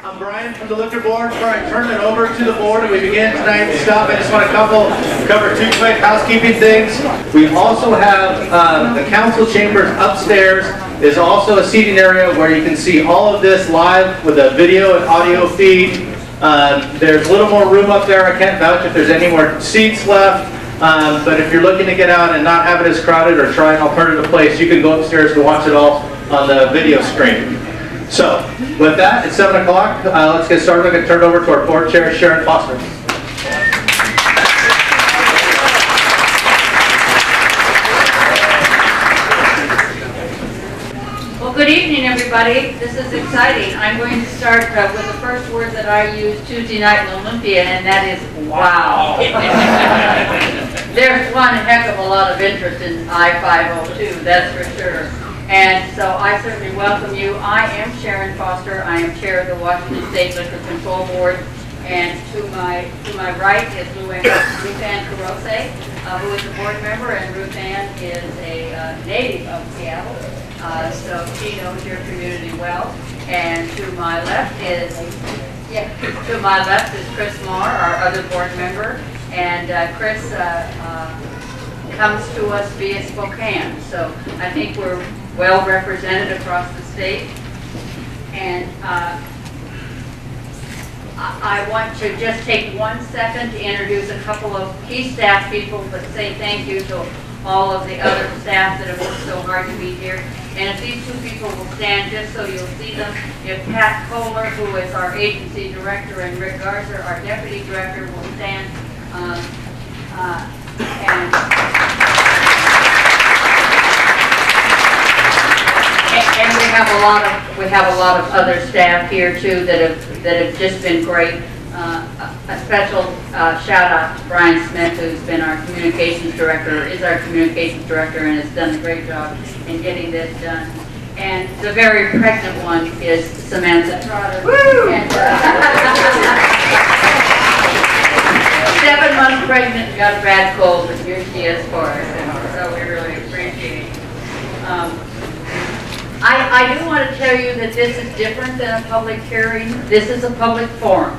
I'm Brian from the Liquor Board. Before I turn it over to the board and we begin tonight's stuff, I just want to cover two quick housekeeping things. We also have the council chambers upstairs is also a seating area where you can see all of this live with a video and audio feed. There's a little more room up there. I can't vouch if there's any more seats left. But if you're looking to get out and not have it as crowded or try an alternative place, you can go upstairs to watch it all on the video screen. So, with that, it's 7 o'clock. Let's get started. I'm going to turn it over to our board chair, Sharon Foster. Well, good evening, everybody. This is exciting. I'm going to start with the first word that I used Tuesday night in Olympia, and that is wow. There's one heck of a lot of interest in I-502, that's for sure. And so I certainly welcome you. I am Sharon Foster. I am chair of the Washington State Liquor Control Board. And to my right is Ruth Ann Carose, who is a board member, and Ruth Ann is a native of Seattle. So she knows your community well. And to my left is Chris Marr, our other board member. And Chris comes to us via Spokane. So I think we're well represented across the state. And I want to just take 1 second to introduce a couple of key staff people, but say thank you to all of the other staff that have worked so hard to be here. And if these two people will stand just so you'll see them, if Pat Kohler, who is our agency director, and Rick Garza, our deputy director, will stand. And we have a lot of other staff here too that have just been great. A special shout out to Brian Smith, who's been our communications director, is our communications director, and has done a great job in getting this done. And the very pregnant one is Samantha Trotter. Woo! And, 7 months pregnant and got a bad cold, but here she is for us, and so we really appreciate it. I do want to tell you that this is different than a public hearing. This is a public forum.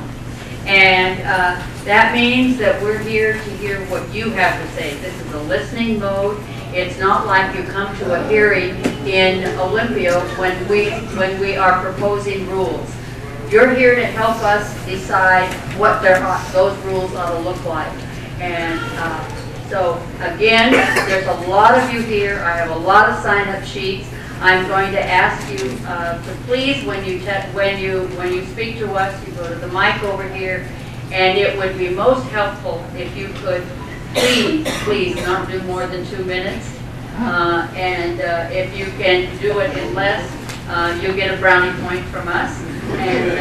And that means that we're here to hear what you have to say. This is a listening mode. It's not like you come to a hearing in Olympia when we are proposing rules. You're here to help us decide what those rules ought to look like. And so again, there's a lot of you here. I have a lot of sign-up sheets. I'm going to ask you to please, when you speak to us, you go to the mic over here, and it would be most helpful if you could please not do more than 2 minutes. And if you can do it in less, you'll get a brownie point from us. And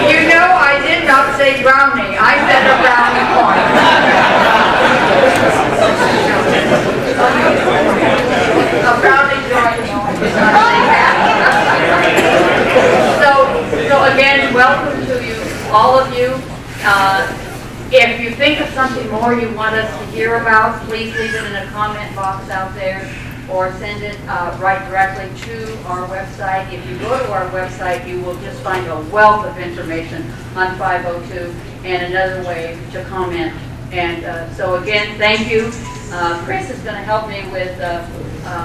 you know, I did not say brownie. I said a brownie point. A brownie joint. So again, welcome to you, all of you. If you think of something more you want us to hear about, please leave it in a comment box out there, or send it right directly to our website. If you go to our website, you will just find a wealth of information on 502 and another way to comment. And so again, thank you. Chris is going to help me with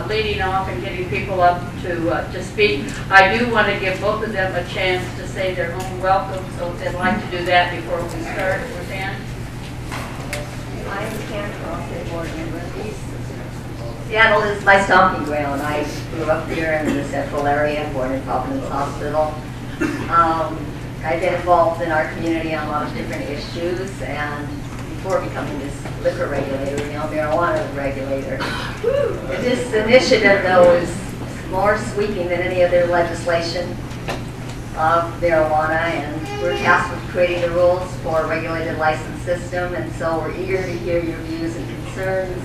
leading off and getting people up to speak. I do want to give both of them a chance to say their own welcome, so if they'd like to do that before we start. Roseanne? I'm Karen Carlson, board member. Seattle is my stomping ground. I grew up here in the central area, born in Providence Hospital. I've been involved in our community on a lot of different issues, and before becoming this liquor regulator, now marijuana regulator. This initiative, though, is more sweeping than any other legislation of marijuana, and we're tasked with creating the rules for a regulated license system, and so we're eager to hear your views and concerns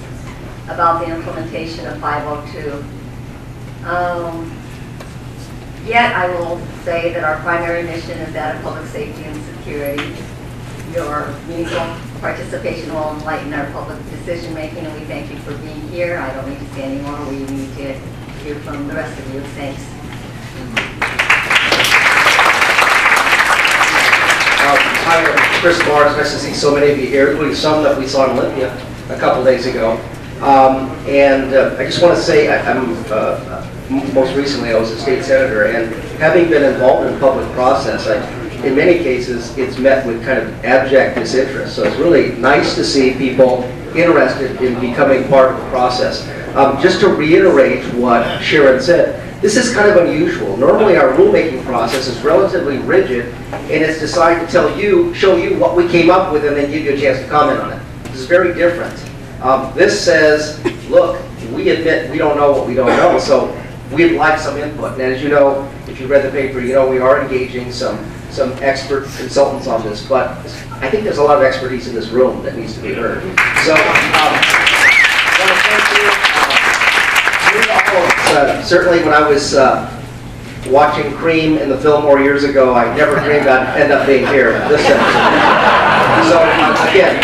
about the implementation of 502. Yet I will say that our primary mission is that of public safety and security. your meaningful participation will enlighten our public decision making, and we thank you for being here. I don't need to say any more. We need to hear from the rest of you. Thanks. Hi, I'm Chris Morris. Nice to see so many of you here, including some that we saw in Olympia a couple days ago. I just want to say, most recently I was a state senator, and having been involved in public process, in many cases it's met with kind of abject disinterest. So it's really nice to see people interested in becoming part of the process. Just to reiterate what Sharon said, this is kind of unusual. Normally our rulemaking process is relatively rigid, and it's designed to show you what we came up with and then give you a chance to comment on it. This is very different. This says, look, we admit we don't know what we don't know, so we'd like some input. And as you know, if you read the paper, you know we are engaging some expert consultants on this, but I think there's a lot of expertise in this room that needs to be heard. So, I want to thank you. Certainly when I was watching Cream in the Fillmore years ago, I never dreamed I'd end up being here at this center. So again,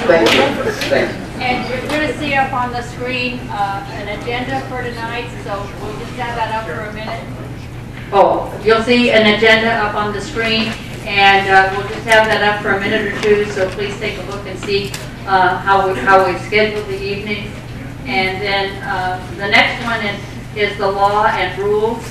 thank you. Thanks. And you're going to see up on the screen an agenda for tonight, so we'll just have that up for a minute. Oh, you'll see an agenda up on the screen, and we'll just have that up for a minute or two, so please take a look and see how we've scheduled the evening. And then the next one is the law and rules.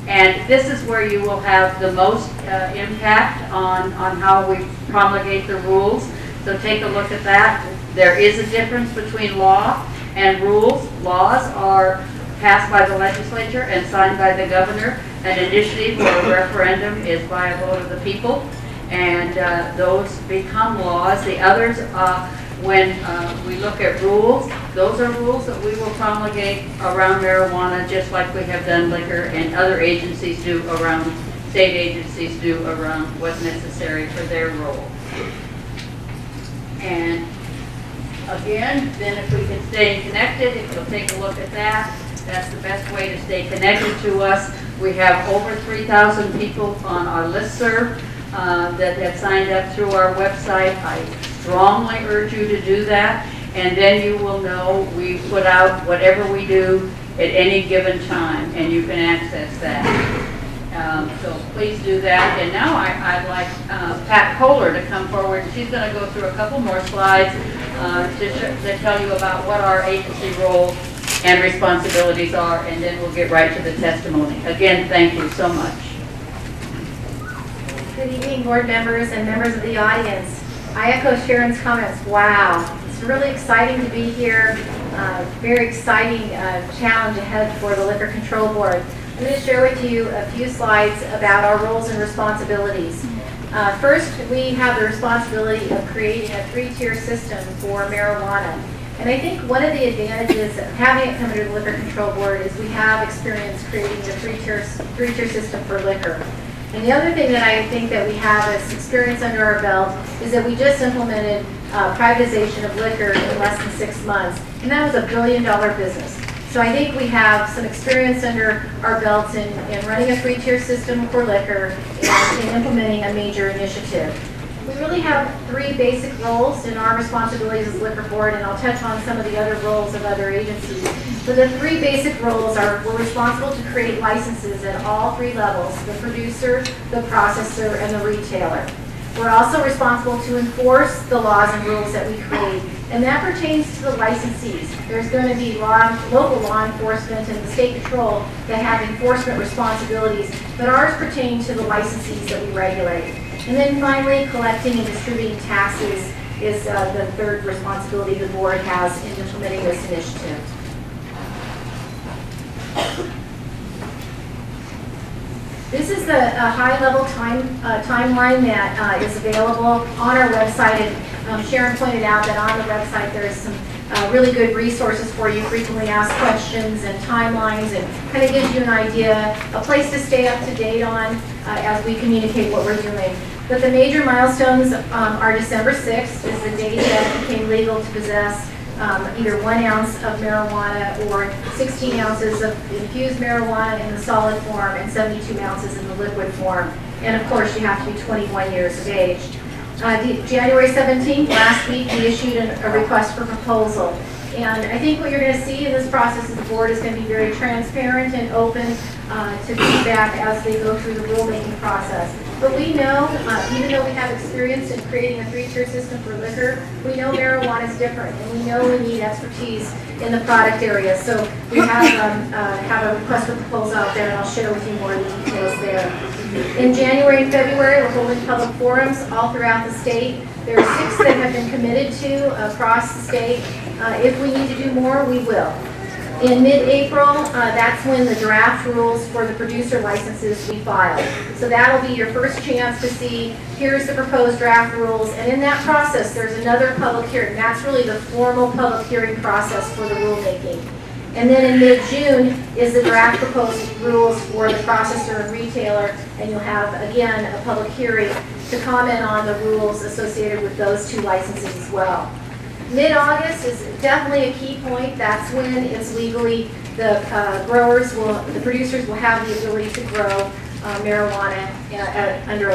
And this is where you will have the most impact on how we promulgate the rules. So take a look at that. There is a difference between law and rules. Laws are passed by the legislature and signed by the governor. An initiative or a referendum is by a vote of the people. And those become laws. The others, when we look at rules, those are rules that we will promulgate around marijuana, just like we have done liquor and other agencies do around, state agencies do around what's necessary for their role. And again, then if we can stay connected, if you'll take a look at that, that's the best way to stay connected to us. We have over 3,000 people on our listserv that have signed up through our website. I strongly urge you to do that, and then you will know we put out whatever we do at any given time, and you can access that. So please do that. And now I'd like Pat Kohler to come forward. She's going to go through a couple more slides to tell you about what our agency role and responsibilities are, and then we'll get right to the testimony. Again, thank you so much. Good evening, board members and members of the audience. I echo Sharon's comments. Wow, it's really exciting to be here. Very exciting challenge ahead for the Liquor Control Board. I'm going to share with you a few slides about our roles and responsibilities. First, we have the responsibility of creating a three-tier system for marijuana. And I think one of the advantages of having it come under the Liquor Control Board is we have experience creating a three-tier system for liquor. And the other thing that I think that we have as experience under our belt is that we just implemented privatization of liquor in less than 6 months, and that was $1 billion business. So I think we have some experience under our belts in running a three-tier system for liquor and in implementing a major initiative. We really have 3 basic roles in our responsibilities as Liquor Board, and I'll touch on some of the other roles of other agencies. But the 3 basic roles are we're responsible to create licenses at all 3 levels: the producer, the processor, and the retailer. We're also responsible to enforce the laws and rules that we create, and that pertains to the licensees. There's going to be local law enforcement and the state control that have enforcement responsibilities, but ours pertain to the licensees that we regulate. And then finally, collecting and distributing taxes is the 3rd responsibility the board has in implementing this initiative. This is the high-level timeline that is available on our website, and Sharon pointed out that on the website there is some really good resources for you, frequently asked questions and timelines, and kind of gives you an idea, a place to stay up to date on as we communicate what we're doing. But the major milestones are December 6th is the date that it became legal to possess either 1 ounce of marijuana or 16 ounces of infused marijuana in the solid form and 72 ounces in the liquid form. And of course, you have to be 21 years of age. January 17th, last week, we issued a request for proposal. And I think what you're going to see in this process is the board is going to be very transparent and open to feedback as they go through the rulemaking process. But we know, even though we have experience in creating a 3-tier system for liquor, we know marijuana is different, and we know we need expertise in the product area. So we have a request for proposal out there, and I'll share with you more of the details there. In January and February, we're holding public forums all throughout the state. There are 6 that have been committed to across the state. If we need to do more, we will. In mid-April, that's when the draft rules for the producer licenses we filed. So that'll be your first chance to see, here's the proposed draft rules, and in that process, there's another public hearing. That's really the formal public hearing process for the rulemaking. And then in mid-June is the draft proposed rules for the processor and retailer, and you'll have, again, a public hearing to comment on the rules associated with those 2 licenses as well. Mid-August is definitely a key point. That's when it's legally, the producers will have the ability to grow marijuana under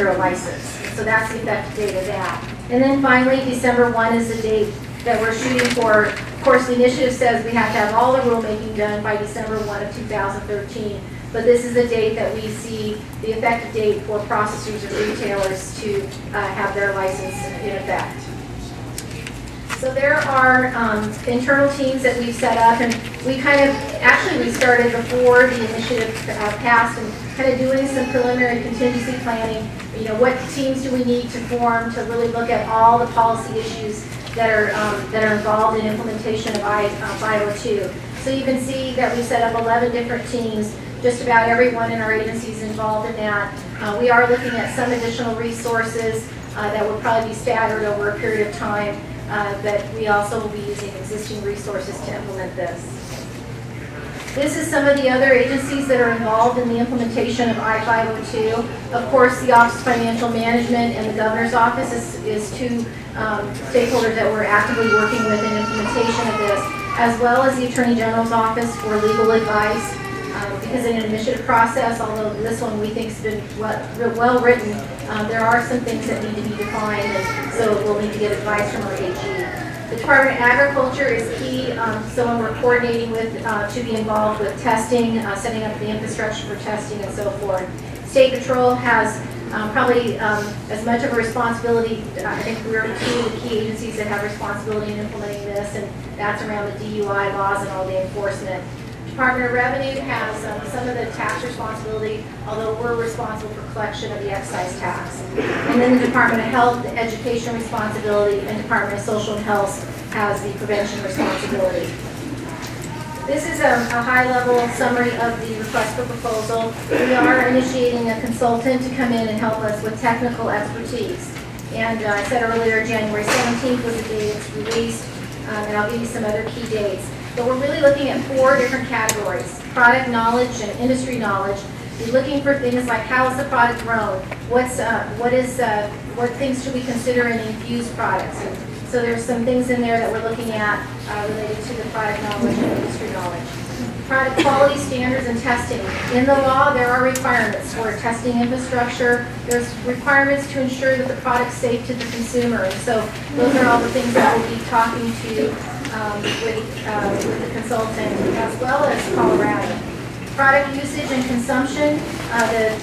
a license. So that's the effective date of that. And then finally, December 1 is the date that we're shooting for. Of course, the initiative says we have to have all the rulemaking done by December 1 of 2013. But this is the date that we see the effective date for processors and retailers to have their license in effect. So there are internal teams that we've set up, and we started before the initiative passed and kind of doing some preliminary contingency planning. You know, what teams do we need to form to really look at all the policy issues that are involved in implementation of I-502. So you can see that we set up 11 different teams. Just about everyone in our agency is involved in that. We are looking at some additional resources that will probably be staggered over a period of time. But we also will be using existing resources to implement this. This is some of the other agencies that are involved in the implementation of I-502. Of course, the Office of Financial Management and the Governor's Office is 2 stakeholders that we're actively working with in implementation of this, as well as the Attorney General's Office for legal advice. Because in an initiative process, although this one we think has been well written, there are some things that need to be defined, and so we'll need to get advice from our AG. The Department of Agriculture is key, someone we're coordinating with to be involved with testing, setting up the infrastructure for testing and so forth. State Patrol has probably as much of a responsibility. I think we're 2 of the key agencies that have responsibility in implementing this, and that's around the DUI laws and all the enforcement. Department of Revenue has some of the tax responsibility, although we're responsible for collection of the excise tax. And then the Department of Health, the education responsibility, and Department of Social and Health has the prevention responsibility. This is a high-level summary of the request for proposal. We are initiating a consultant to come in and help us with technical expertise. And I said earlier, January 17th was the day it's released, and I'll give you some other key dates. But we're really looking at 4 different categories: product knowledge and industry knowledge. We're looking for things like, how is the product grown? What things should we consider in infused products? And so there's some things in there that we're looking at related to the product knowledge and industry knowledge. Product quality standards and testing. In the law, there are requirements for testing infrastructure. There's requirements to ensure that the product's safe to the consumer. And so those are all the things that we'll be talking to with the consultant, as well as Colorado. Product usage and consumption. The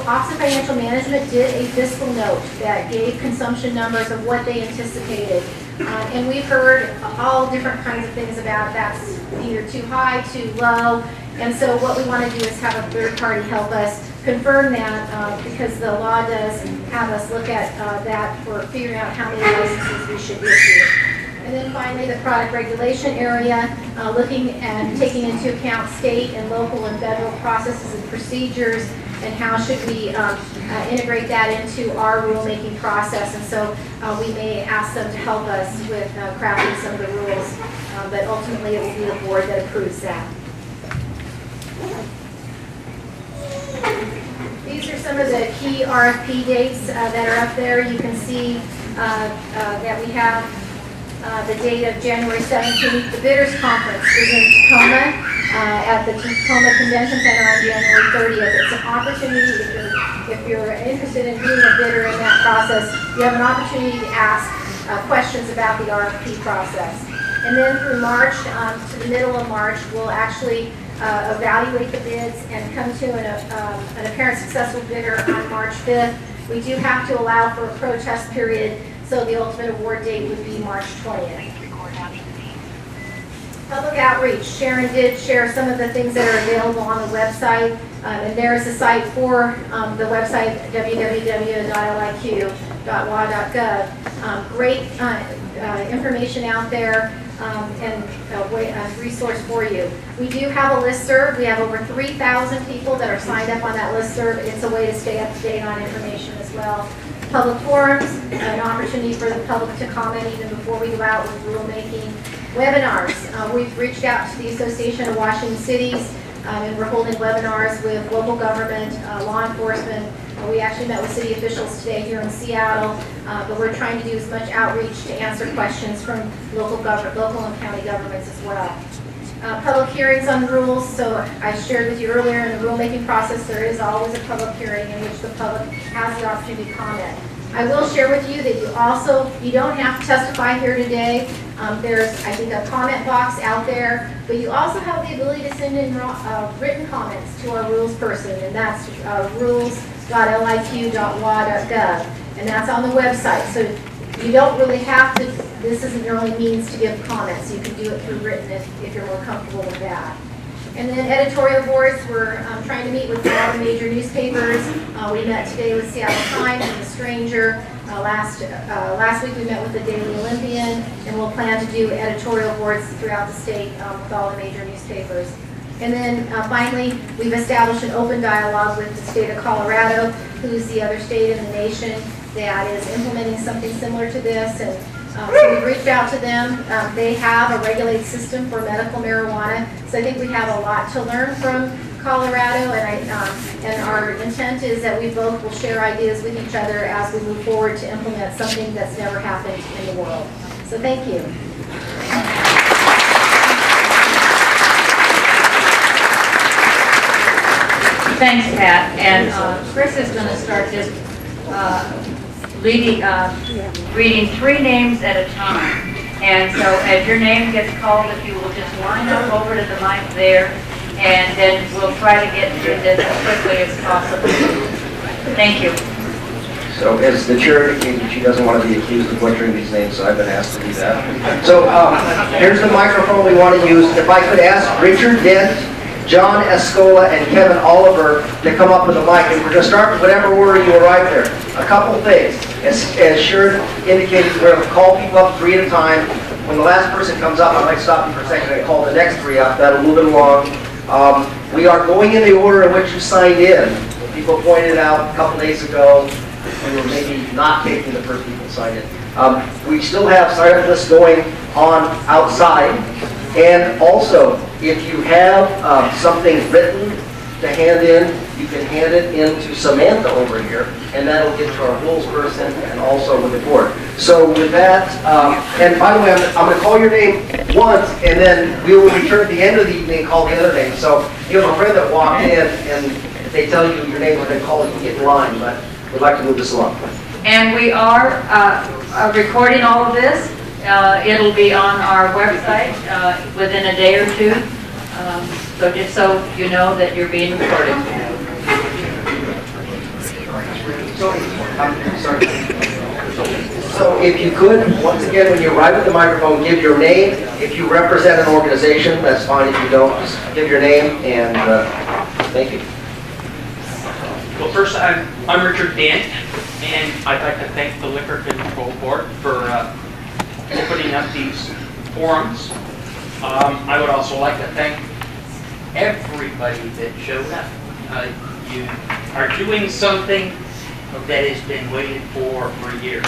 Office of Financial Management did a fiscal note that gave consumption numbers of what they anticipated. And we've heard all different kinds of things about that's either too high, too low. And so what we want to do is have a third party help us confirm that because the law does have us look at that for figuring out how many licenses we should issue. And then finally, the product regulation area, looking and taking into account state and local and federal processes and procedures, and how should we integrate that into our rulemaking process. And so we may ask them to help us with crafting some of the rules, but ultimately it will be the board that approves that. These are some of the key RFP dates that are up there. You can see that we have the date of January 17th. The Bidders Conference is in Tacoma. at the Tacoma Convention Center on January 30th. It's an opportunity, if you're interested in being a bidder in that process, you have an opportunity to ask questions about the RFP process. And then through March, to the middle of March, we'll actually evaluate the bids and come to an apparent successful bidder on March 5th. We do have to allow for a protest period, so the ultimate award date would be March 20th. Public outreach. Sharon did share some of the things that are available on the website, and there is a site for the website, www.liq.wa.gov. Great information out there and a resource for you. We do have a listserv. We have over 3,000 people that are signed up on that listserv. It's a way to stay up to date on information as well. Public forums, an opportunity for the public to comment even before we go out with rulemaking. Webinars. We've reached out to the Association of Washington Cities, and we're holding webinars with local government, law enforcement. We actually met with city officials today here in Seattle, but we're trying to do as much outreach to answer questions from local and county governments as well. Public hearings on rules. So I shared with you earlier in the rulemaking process, there is always a public hearing in which the public has the opportunity to comment. I will share with you that you don't have to testify here today. There's, I think, a comment box out there, but you also have the ability to send in written comments to our rules person, and that's rules.liq.wa.gov, and that's on the website. So you don't really have to, this isn't your only means to give comments. You can do it through written if you're more comfortable with that. And then editorial boards, we're trying to meet with all the major newspapers. We met today with Seattle Times and The Stranger. Last week we met with the Daily Olympian, and we'll plan to do editorial boards throughout the state with all the major newspapers. And then finally, we've established an open dialogue with the state of Colorado, who's the other state in the nation that is implementing something similar to this. And so we reached out to them. They have a regulated system for medical marijuana, so I think we have a lot to learn from Colorado, and our intent is that we both will share ideas with each other as we move forward to implement something that's never happened in the world. So thank you. Thanks, Pat. And Chris is going to start just reading 3 names at a time. And so as your name gets called, if you will just line up over to the mic there, and then we'll try to get through this as quickly as possible. Thank you. So as the chair indicated, she doesn't want to be accused of butchering these names, so I've been asked to do that. So here's the microphone we want to use. If I could ask Richard Dent, John Escola, and Kevin Oliver to come up with the mic, and we're going to start with whatever order you arrive there. A couple things. As Sharon indicated, we're going to call people up 3 at a time. When the last person comes up, I might stop you for a second and call the next 3 up. That'll move it along. We are going in the order in which you signed in. People pointed out a couple days ago we were maybe not taking the first people signed in. We still have sign-up lists going on outside. And also, if you have something written to hand in, you can hand it in to Samantha over here, and that'll get to our rules person and also with the board. So with that, and by the way, I'm going to call your name once, and then we will return at the end of the evening and call the other name. So you have a friend that walked in, and if they tell you your name, we're going to call it, you get in line, but we'd like to move this along. And we are recording all of this. It'll be on our website within a day or 2. So just so you know that you're being recorded. So if you could, once again, when you arrive at the microphone, give your name. If you represent an organization, that's fine. If you don't, just give your name, and thank you. Well, first, I'm Richard Dent, and I'd like to thank the Liquor Control Board for opening up these forums. I would also like to thank everybody that showed up. You are doing something that has been waited for years.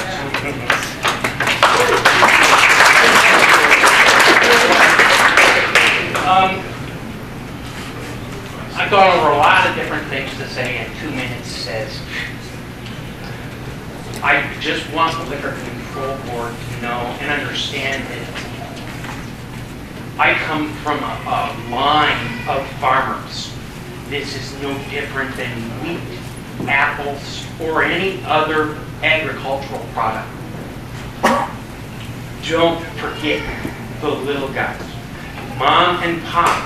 I've gone over a lot of different things to say, and 2 minutes says. I just want the Liquor Control Board to know and understand that I come from a line of farmers. This is no different than wheat, apples, or any other agricultural product. Don't forget the little guys. Mom and Pop.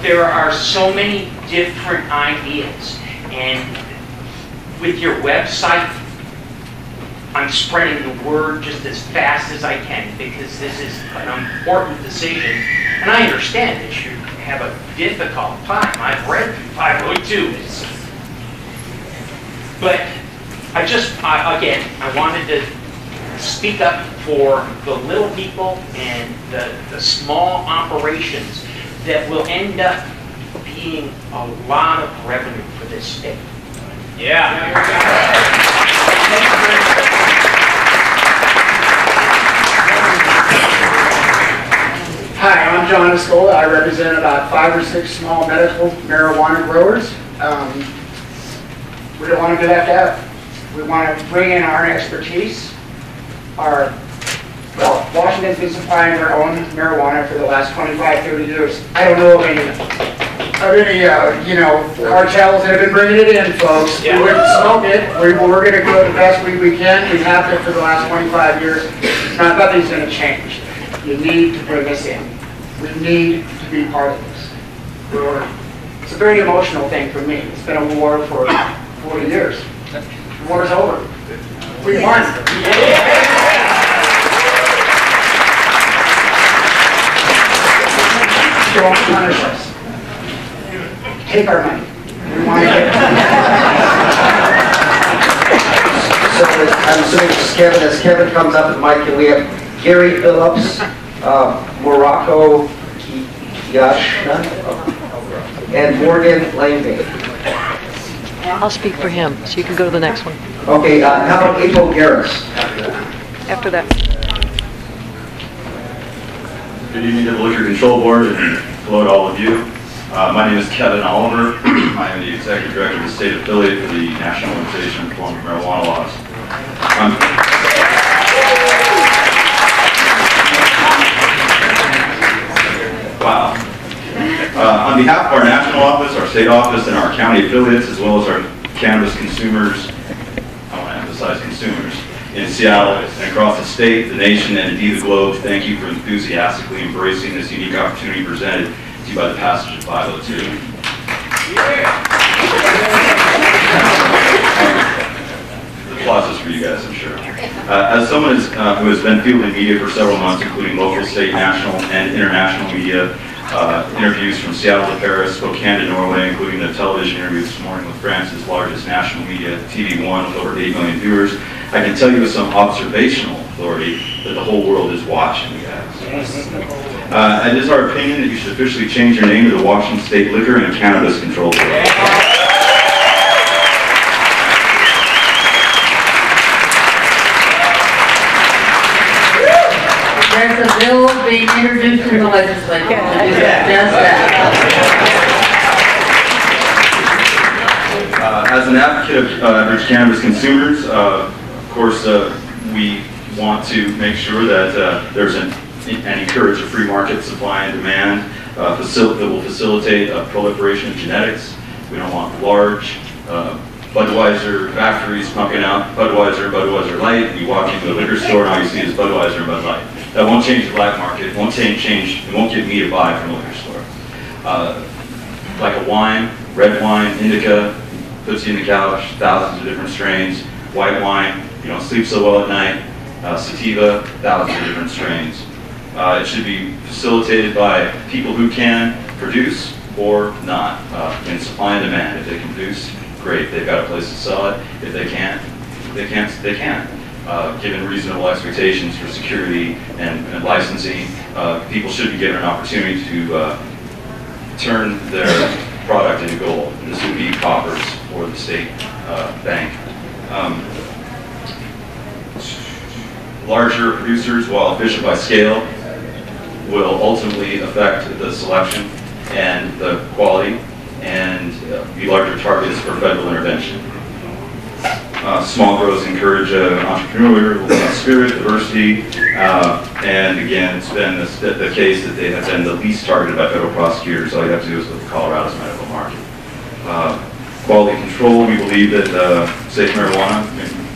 There are so many different ideas, and with your website, I'm spreading the word just as fast as I can, because this is an important decision, and I understand that you have a difficult time. I've read through 502. But again, I wanted to speak up for the little people and the small operations that will end up being a lot of revenue for this state. Yeah. Hi, I'm John Escola. I represent about 5 or 6 small medical marijuana growers. We don't want to be left out. We want to bring in our expertise. Washington's been supplying their own marijuana for the last 25, 30 years. I don't know of any cartels that have been bringing it in, folks. Yeah. We wouldn't smoke it. We're going to do it the best we can. We have been for the last 25 years. Nothing's going to change. You need to bring us in. We need to be part of this. It's a very emotional thing for me. It's been a war for 40 years. The war's over. We won. Yeah. Don't punish us. Take our money. We want to get it. So I'm assuming this is Kevin. As Kevin comes up at the mic, and we have Gary Phillips, Morocco Kiyashna, and Morgan Langby. I'll speak for him, so you can go to the next one. Okay, how about April Garris? After that. Good evening to the Liquor Control Board, and hello to all of you. My name is Kevin Oliver. I am the Executive Director of the State Affiliate for the National Legalization and Reform of Marijuana Laws. Wow. On behalf of our national office, our state office, and our county affiliates, as well as our cannabis consumers, I want to emphasize consumers, in Seattle and across the state, the nation, and indeed the globe, thank you for enthusiastically embracing this unique opportunity presented to you by the passage of 502. The applause is for you guys, I'm sure. As someone who has been fielding media for several months, including local, state, national, and international media, interviews from Seattle to Paris, Spokane to Norway, including the television interview this morning with France's largest national media, TV1, with over 8 million viewers, I can tell you with some observational authority that the whole world is watching you guys. It is our opinion that you should officially change your name to the Washington State Liquor and Cannabis Control Board. There's a bill being introduced in the legislature. Just that. As an advocate of average cannabis consumers, of course, we want to make sure that there's and encourage a free market supply and demand that will facilitate a proliferation of genetics. We don't want large Budweiser factories pumping out Budweiser Light. You walk into a liquor store and all you see is Budweiser and Bud Light. That won't change the black market. It won't change. It won't get me to buy from a liquor store. Like a wine, red wine, indica, puts you in the couch, thousands of different strains. White wine, you don't sleep so well at night. Sativa, thousands of different strains. It should be facilitated by people who can produce or not. In supply and demand. If they can produce, great. They've got a place to sell it. If they can't, they can't. Given reasonable expectations for security and licensing, people should be given an opportunity to turn their product into gold. This would be coppers for the state bank. Larger producers, while efficient by scale, will ultimately affect the selection and the quality and be larger targets for federal intervention. Small grows encourage entrepreneurial spirit, diversity, and again, it's been the case that they have been the least targeted by federal prosecutors. All you have to do is look at Colorado's medical market. Quality control, we believe that safe marijuana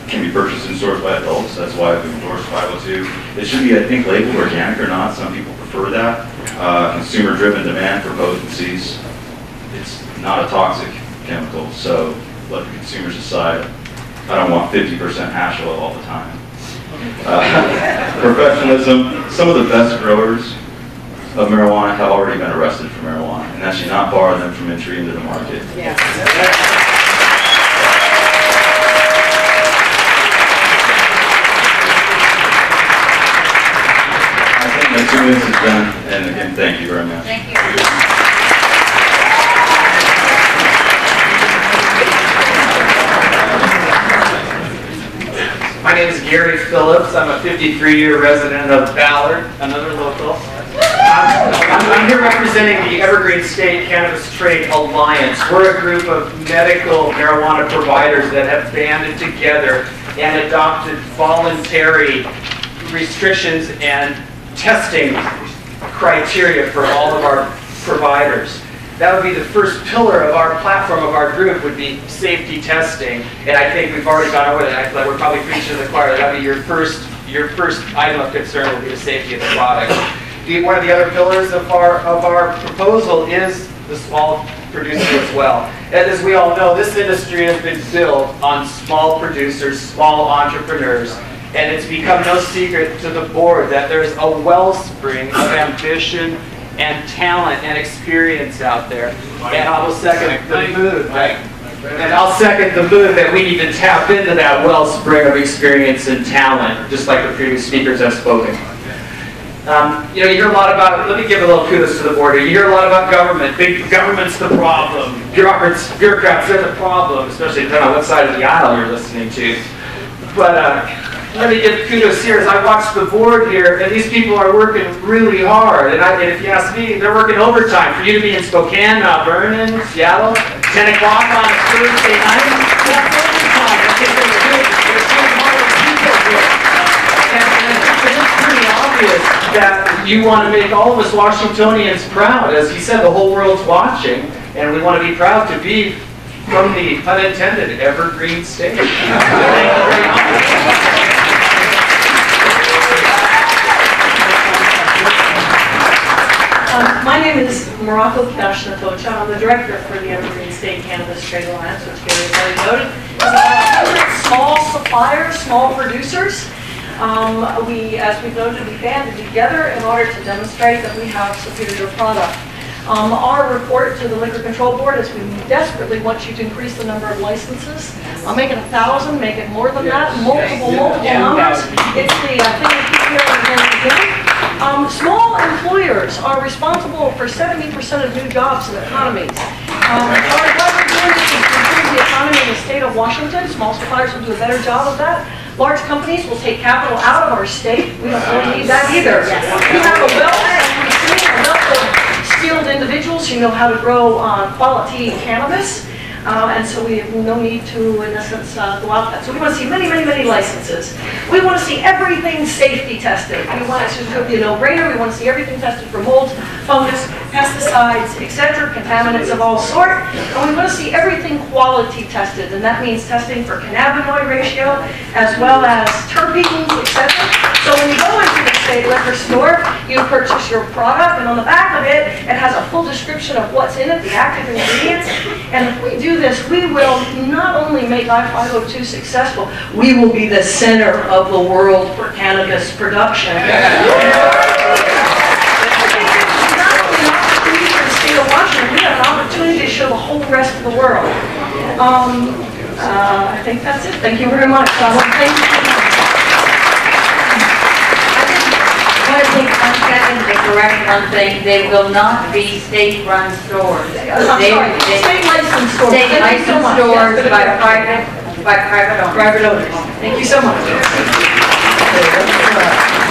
can be purchased in stores by adults. That's why we endorse 502. It should be, I think, labeled organic or not. Some people prefer that. Consumer-driven demand for potencies. It's not a toxic chemical, so let the consumers decide. I don't want 50% hash oil all the time. Professionalism. Some of the best growers of marijuana have already been arrested for marijuana, and that should not bar them from entry into the market. Yeah. I think my 2 minutes is done, and again, thank you very much. Thank you. My name is Gary Phillips. I'm a 53-year resident of Ballard, another local. I'm here representing the Evergreen State Cannabis Trade Alliance. We're a group of medical marijuana providers that have banded together and adopted voluntary restrictions and testing criteria for all of our providers. That would be the first pillar of our platform of our group, would be safety testing. And I think we've already gone over that. We're probably preaching to the choir. That would be your first item of concern will be the safety of the product. One of the other pillars of our proposal is the small producer as well. And as we all know, this industry has been built on small producers, small entrepreneurs, and it's become no secret to the board that there's a wellspring of ambition and talent and experience out there. And I will second the move. And I'll second the move that we need to tap into that wellspring of experience and talent, just like the previous speakers have spoken. You know, you hear a lot about, let me give a little kudos to the board here. You hear a lot about government. Big government's the problem. Bureaucrats, they're the problem, especially depending on what side of the aisle you're listening to. But let me give kudos here as I watch the board here, and these people are working really hard. And if you ask me, they're working overtime. For you to be in Spokane, Mount Vernon, Seattle, 10 o'clock on a Thursday night, that's overtime. I think they're good. They're doing hard people here. And it's pretty obvious that you want to make all of us Washingtonians proud. As he said, the whole world's watching, and we want to be proud to be from the unintended Evergreen State. Thank you very much. My name is Morocco Kashnatocha. I'm the director for the Evergreen State Cannabis Trade Alliance, which Gary has already noted. It's about 100 small suppliers, small producers. As we've noted, we banded together in order to demonstrate that we have superior product. Our report to the Liquor Control Board is we desperately want you to increase the number of licenses. Make it 1,000, make it more than that, multiple numbers. It's the thing we keep hearing again and again. Small employers are responsible for 70% of new jobs in economies. What we're doing is to improve the economy in the state of Washington. Small suppliers will do a better job of that. Large companies will take capital out of our state. We don't really need that either. We have a wealth of skilled individuals who know how to grow quality cannabis. And so we have no need to, in essence, go out that. So we want to see many, many, many licenses. We want to see everything safety tested. We want it to be a no-brainer. We want to see everything tested for mold, fungus, pesticides, etc., contaminants of all sort. And we want to see everything quality tested. And that means testing for cannabinoid ratio, as well as terpenes, etc. So when you go into the state liquor store, you purchase your product, and on the back of it, it has a full description of what's in it, the active ingredients. And if we do this, we will not only make I-502 successful, we will be the center of the world for cannabis production. Not only an opportunity for the state of Washington, we have an opportunity to show the whole rest of the world. I think that's it. Thank you very much. I want to thank you. I think I'm checking to correct one thing. They will not be state-run stores. State licensed stores. State licensed stores by private owners. Private owners. Thank you so much.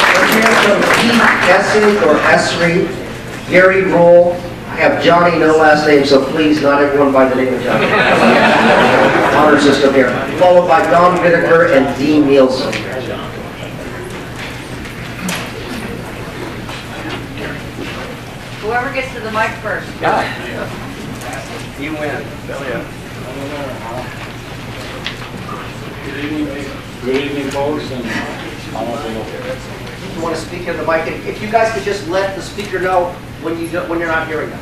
Let's hear from Pete Essig or Esri, Gary Roll, have Johnny, no last name, so please, not everyone by the name of Johnny. Honor system here. Followed by Don Whitaker and Dean Nielsen. Whoever gets to the mic first. You win. Good evening, folks, and You want to speak in the mic? If you guys could just let the speaker know when you're not hearing them.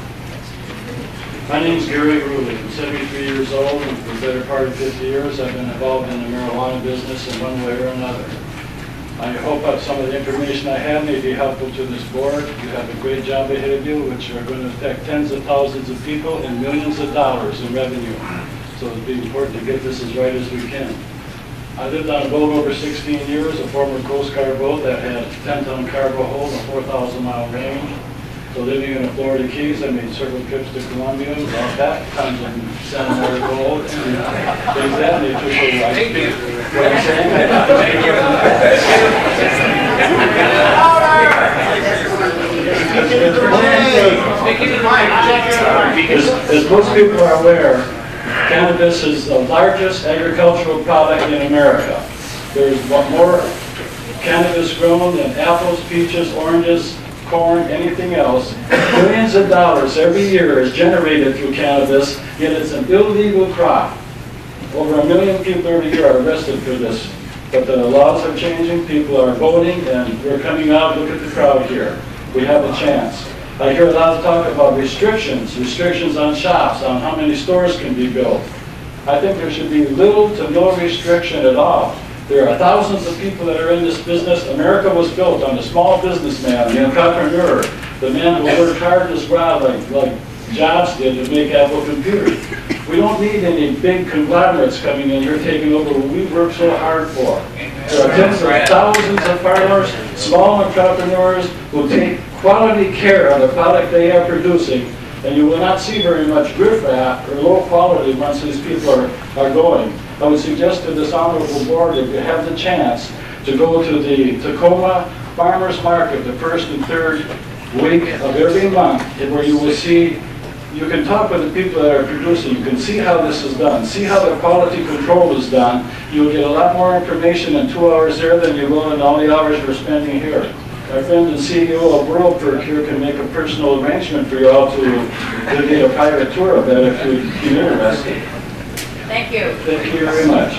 my name's Gary Ruley. I'm 73 years old, and for the better part of 50 years, I've been involved in the marijuana business in one way or another. I hope that some of the information I have may be helpful to this board. You have a great job ahead of you, which are going to affect tens of thousands of people and millions of dollars in revenue. So it'd be important to get this as right as we can. I lived on a boat over 16 years, a former Coast Guard boat that had a 10-ton cargo hold and a 4,000-mile range. So living in the Florida Keys, I made several trips to Colombia, brought back tons of Seminole gold, and things that nature. So I speak what I'm saying. As most people are aware, cannabis is the largest agricultural product in America. There's more cannabis grown than apples, peaches, oranges, corn, anything else. Billions of dollars every year is generated through cannabis, yet it's an illegal crop. Over 1 million people every year are arrested for this. But the laws are changing, people are voting, and we're coming out. Look at the crowd here. We have a chance. I hear a lot of talk about restrictions on shops, on how many stores can be built. I think there should be little to no restriction at all. There are thousands of people that are in this business. America was built on the small businessman, the entrepreneur, the man who worked hard as well, like Jobs did to make Apple computers. We don't need any big conglomerates coming in here taking over what we worked so hard for. There are tens of thousands of farmers, small entrepreneurs who take quality care of the product they are producing, and you will not see very much riffraff or low quality once these people are going. I would suggest to this honorable board, if you have the chance, to go to the Tacoma Farmers Market the first and third week of every month, where you will see, you can talk with the people that are producing, you can see how this is done, see how the quality control is done. You'll get a lot more information in 2 hours there than you will in all the hours we're spending here. Our friend and CEO of WorldPerk here can make a personal arrangement for you all to get a private tour of that if you'd be interested. Thank you. Thank you very much.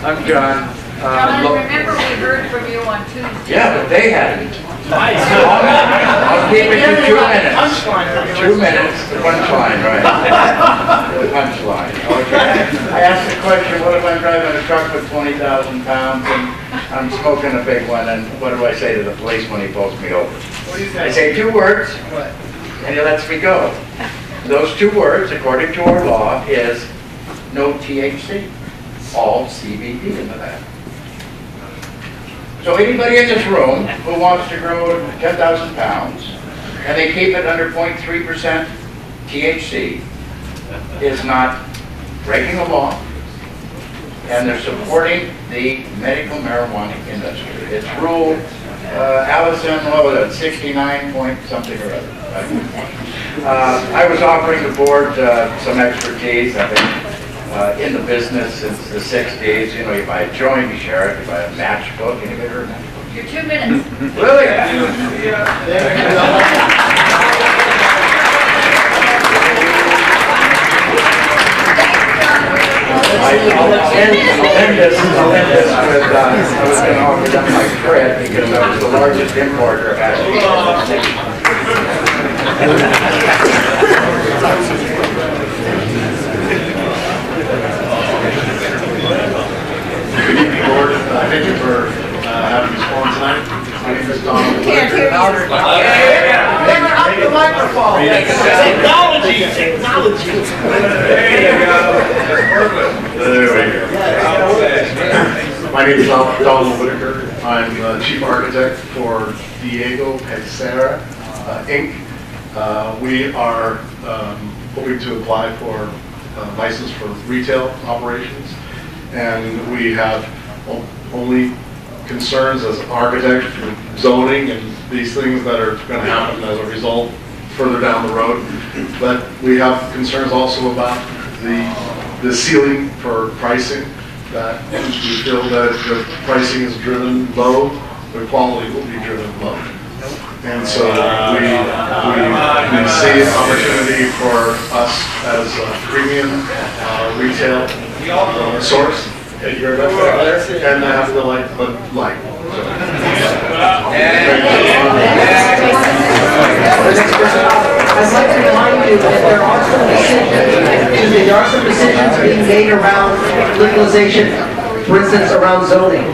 I'm John. John, remember we heard from you on Tuesday. Yeah, but they hadn't. I'll keep it to 2 minutes. 2 minutes, the punchline, right? The punchline, okay. I asked the question, what if I'm driving a truck with 20,000 pounds and I'm smoking a big one, and what do I say to the police when he pulls me over? What do you say? I say 2 words, and he lets me go. Those 2 words, according to our law, is no THC, all CBD in that. So anybody in this room who wants to grow 10,000 pounds and they keep it under 0.3% THC is not breaking the law, and they're supporting the medical marijuana industry. It's rule, Allison, what was it, 69 point something or other. I was offering the board some expertise. I've been in the business since the 60s. You know, you buy a joint, you share it, you buy a matchbook. Anybody heard of matchbook? Your 2 minutes. Really? I'll end this with, I was going to offer them my credit because I was the largest importer of acid. Good evening, board. Thank you for having this forum tonight. My name is Donald. Can't hear you. Never up the microphone. Technology. There you go. There we go. My name is Donald Whitaker. I'm Chief Architect for Diego Pecera, Inc. We are hoping to apply for a license for retail operations. and we have only concerns as architects, zoning, and these things that are going to happen as a result further down the road. But we have concerns also about the ceiling for pricing, that we feel that if the pricing is driven low, the quality will be driven low. And so we see an opportunity for us as a premium retail source. And have the light. I'd like to remind you that there are some decisions being made around legalization, for instance, around zoning.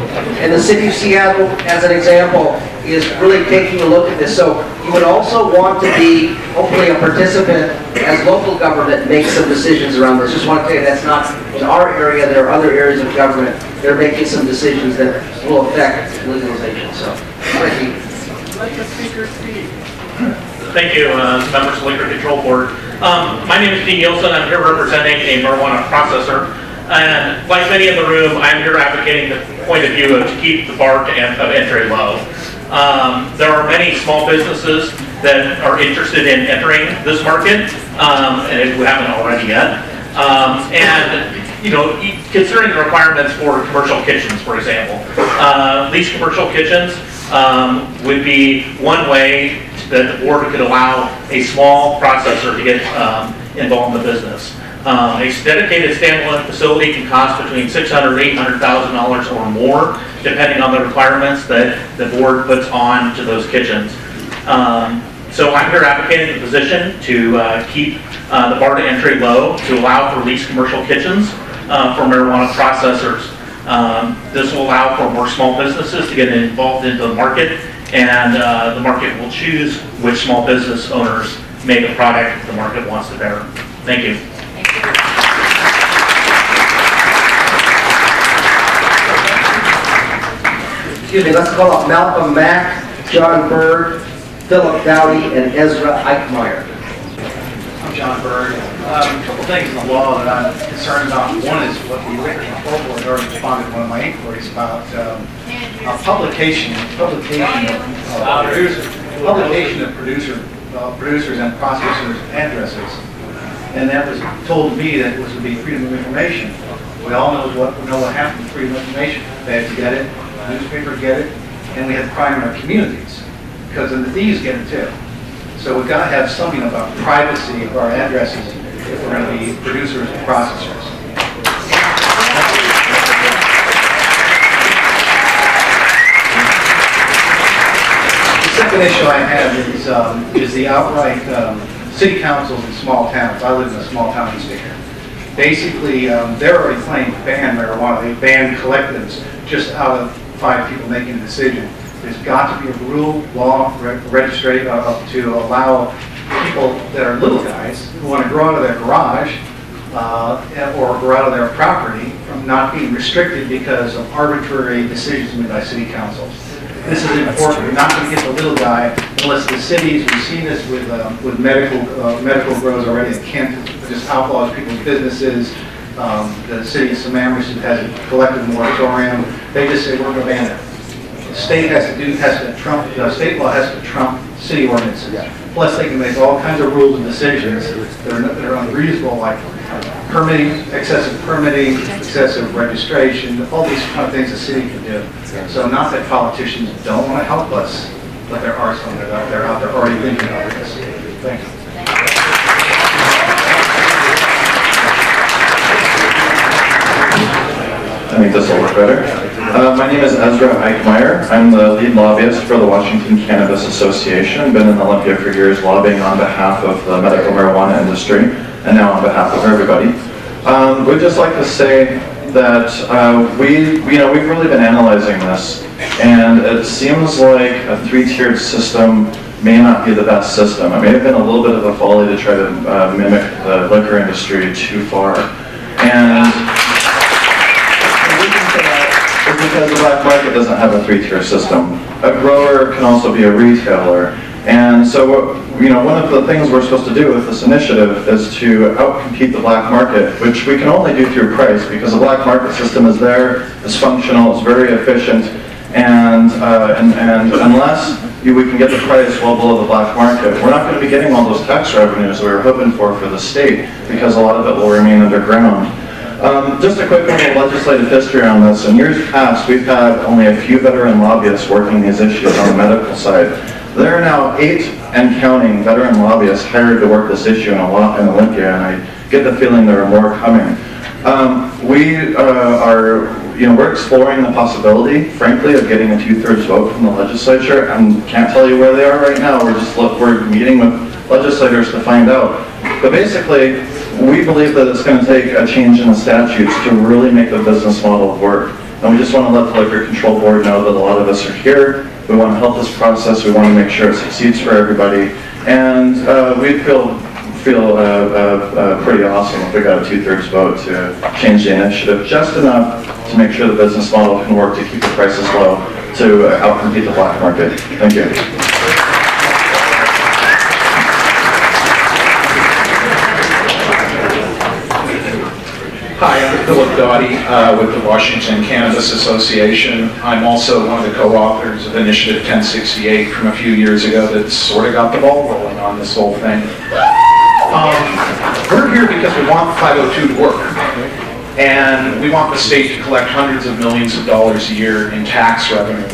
And the city of Seattle, as an example, is really taking a look at this. So you would also want to be, hopefully, a participant as local government makes some decisions around this. Just want to tell you that's not in our area. There are other areas of government. They're making some decisions that will affect legalization. So, thank you. Let the speaker speak. Thank you, members of the Liquor Control Board. My name is Dean Nielsen. I'm here representing a marijuana processor. And like many in the room, I'm here advocating the point of view of to keep the bar of entry low. There are many small businesses that are interested in entering this market, and who haven't already yet. And you know, considering the requirements for commercial kitchens, for example, leased commercial kitchens would be one way that the board could allow a small processor to get involved in the business. A dedicated standalone facility can cost between $600,000 and $800,000 or more, depending on the requirements that the board puts on to those kitchens. So I'm here advocating the position to keep the bar to entry low, to allow for leased commercial kitchens for marijuana processors. This will allow for more small businesses to get involved into the market, and the market will choose which small business owners make a product the market wants to bear. Thank you. Excuse me, let's call up Malcolm Mack, John Bird, Philip Dowdy, and Ezra Eichmeyer. I'm John Bird. A couple things in the law that I'm concerned about. One is what the Liquor Control Board already responded to one of my inquiries about publication of producers and processors' addresses. And that was told to me that it was to be freedom of information. We all know what happened with freedom of information. They had to get it, newspapers get it, and we had crime in our communities, because then the thieves get it too. So we've got to have something about privacy of our addresses if we're going to be producers and processors. The second issue I have is the outright city councils in small towns. I live in a small town in state. Basically, they're already planning to ban marijuana. They ban collectives just out of 5 people making a decision. There's got to be a rule, law, registry to allow people that are little guys who want to grow out of their garage or grow out of their property from not being restricted because of arbitrary decisions made by city councils. This is important. We're not going to get the little guy unless the cities, we've seen this with medical grows already in Kent, just outlaws people's businesses. The city of Sammamish has a collective moratorium. They just say we're going to ban it. The state state law has to trump city ordinances. Plus, they can make all kinds of rules and decisions that are unreasonable, like permitting, excessive registration, all these kind of things the city can do. So not that politicians don't want to help us, but there are some that are out there already thinking about this. Thank you. I think this will work better. My name is Ezra Eichmeyer. I'm the lead lobbyist for the Washington Cannabis Association. Been in Olympia for years lobbying on behalf of the medical marijuana industry and now on behalf of everybody. We'd just like to say that we've really been analyzing this, and it seems like a 3-tiered system may not be the best system. It may have been a little bit of a folly to try to mimic the liquor industry too far. And because the black market doesn't have a 3-tier system. A grower can also be a retailer. And so one of the things we're supposed to do with this initiative is to outcompete the black market, which we can only do through price, because the black market system is there, it's functional, it's very efficient, and unless we can get the price well below the black market, we're not going to be getting all those tax revenues we were hoping for the state, because a lot of it will remain underground. Just a quick little legislative history on this. In years past, we've had only a few veteran lobbyists working these issues on the medical side. There are now 8 and counting veteran lobbyists hired to work this issue in Olympia, and I get the feeling there are more coming. We're exploring the possibility, frankly, of getting a 2/3 vote from the legislature, and can't tell you where they are right now. We're meeting with legislators to find out. But basically, we believe that it's going to take a change in the statutes to really make the business model work. And we just want to let the Liquor Control Board know that a lot of us are here. We want to help this process. We want to make sure it succeeds for everybody. And we feel pretty awesome if we got a 2/3 vote to change the initiative, just enough to make sure the business model can work to keep the prices low, to outcompete the black market. Thank you. Hi, I'm Philip Doughty with the Washington Cannabis Association. I'm also one of the co-authors of Initiative 1068 from a few years ago that sort of got the ball rolling on this whole thing. We're here because we want 502 to work. And we want the state to collect hundreds of millions of dollars a year in tax revenue.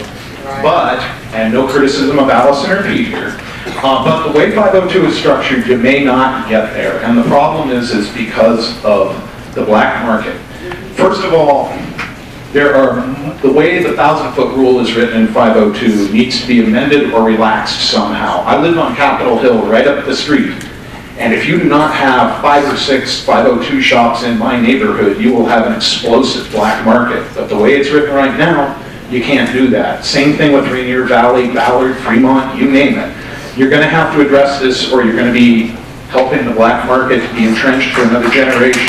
But, and no criticism of Allison or Pete here, but the way 502 is structured, you may not get there. And the problem is because of the black market. First of all, the way the 1,000-foot rule is written in 502 needs to be amended or relaxed somehow. I live on Capitol Hill right up the street, and if you do not have 5 or 6 502 shops in my neighborhood, you will have an explosive black market. But the way it's written right now, you can't do that. Same thing with Rainier Valley, Ballard, Fremont, you name it. You're going to have to address this, or you're going to be helping the black market to be entrenched for another generation.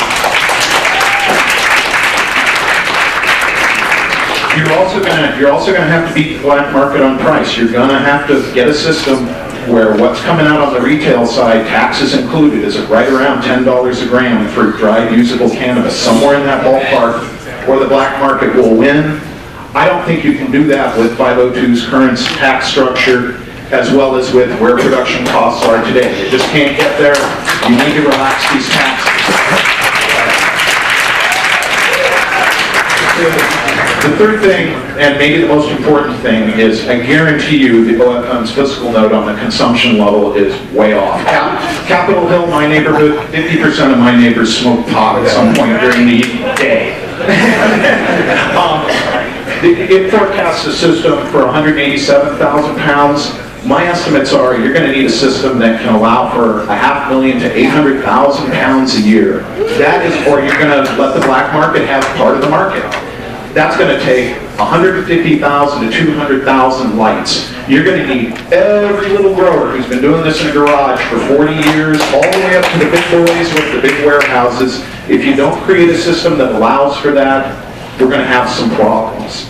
You're also going to have to beat the black market on price. You're going to have to get a system where what's coming out on the retail side, taxes included, is right around $10 a gram for dried usable cannabis, somewhere in that ballpark, where the black market will win. I don't think you can do that with 502's current tax structure, as well as with where production costs are today. You just can't get there. You need to relax these taxes. The third thing, and maybe the most important thing, is I guarantee you the OFM's fiscal note on the consumption level is way off. Capitol Hill, my neighborhood, 50% of my neighbors smoke pot at some point during the day. It forecasts a system for 187,000 pounds. My estimates are you're going to need a system that can allow for 500,000 to 800,000 pounds a year. That is, or you're going to let the black market have part of the market. That's going to take 150,000 to 200,000 lights. You're going to need every little grower who's been doing this in a garage for 40 years, all the way up to the big boys with the big warehouses. If you don't create a system that allows for that, we're going to have some problems.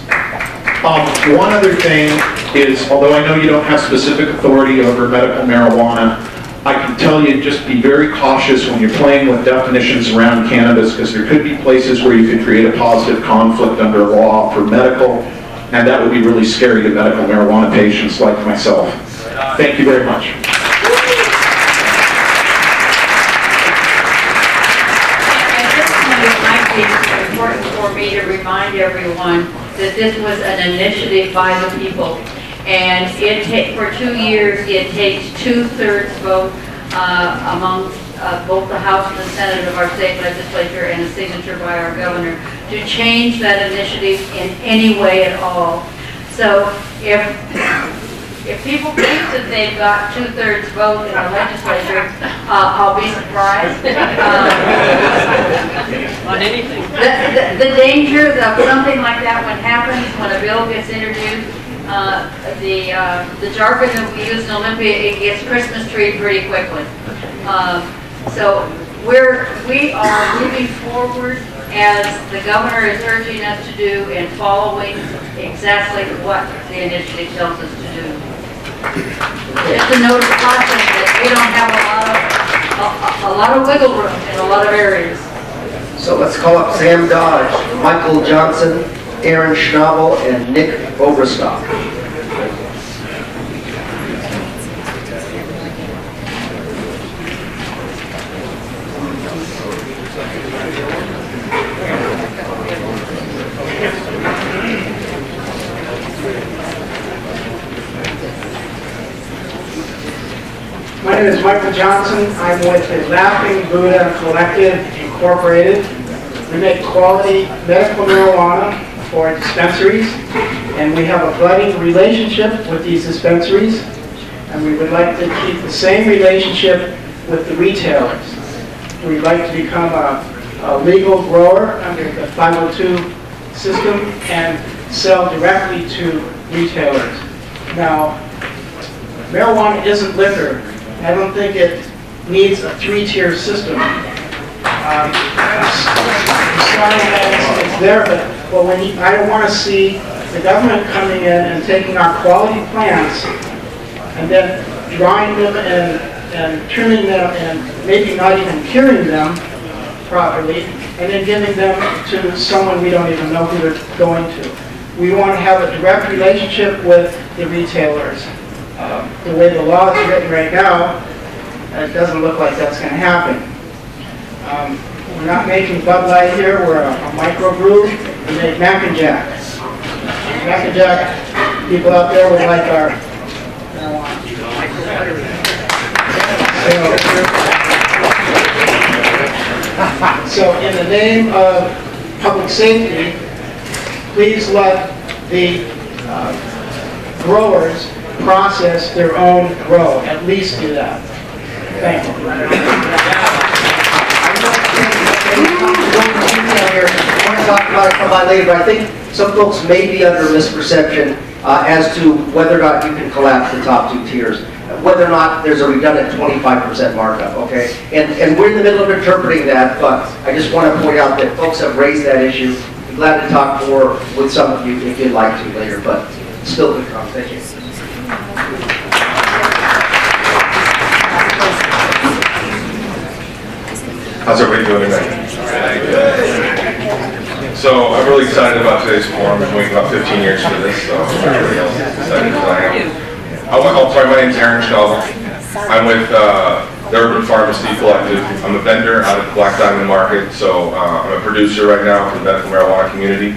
One other thing is, although I know you don't have specific authority over medical marijuana, I can tell you just be very cautious when you're playing with definitions around cannabis, because there could be places where you could create a positive conflict under law for medical, and that would be really scary to medical marijuana patients like myself. Thank you very much. It's important for me to remind everyone that this was an initiative by the people. And for 2 years, it takes 2/3 vote among both the House and the Senate of our state legislature and a signature by our governor to change that initiative in any way at all. So if people think that they've got 2/3 vote in the legislature, I'll be surprised. On anything. The danger of something like that when happens when a bill gets introduced, the jargon that we use in Olympia, it gets Christmas tree pretty quickly. So we are moving forward as the governor is urging us to do and following exactly what the initiative tells us to do. Just a note of caution that we don't have a lot of wiggle room in a lot of areas. So let's call up Sam Dodge, Michael Johnson, Aaron Schnabel, and Nick Overstock. My name is Michael Johnson. I'm with the Laughing Buddha Collective Incorporated. We make quality medical marijuana for dispensaries, and we have a budding relationship with these dispensaries, and we would like to keep the same relationship with the retailers. We'd like to become a legal grower under the 502 system and sell directly to retailers. Now, marijuana isn't liquor. I don't think it needs a three-tier system. I'm sorry that it's there, but I don't want to see the government coming in and taking our quality plants and then drying them and trimming them and maybe not even curing them properly, and then giving them to someone we don't even know who they're going to. We want to have a direct relationship with the retailers. The way the law is written right now, it doesn't look like that's going to happen. We're not making Bud Light here. We're a microbrew. We make Mac and Jack. Mac and Jack, people out there would like our marijuana. So in the name of public safety, please let the growers process their own grow. At least do that. Thank you. I want to talk about it come by later, but I think some folks may be under misperception as to whether or not you can collapse the top two tiers, whether or not there's a redundant 25% markup, okay? And we're in the middle of interpreting that, but I just want to point out that folks have raised that issue. I'm glad to talk more with some of you if you'd like to later, but still good conversation. How's everybody doing tonight? So I'm really excited about today's forum. I've been waiting about 15 years for this, so everybody else is excited as I am. Oh, sorry, my name's Aaron Schnabel. I'm with the Urban Pharmacy Collective. I'm a vendor out at the Black Diamond Market, so I'm a producer right now for the medical marijuana community.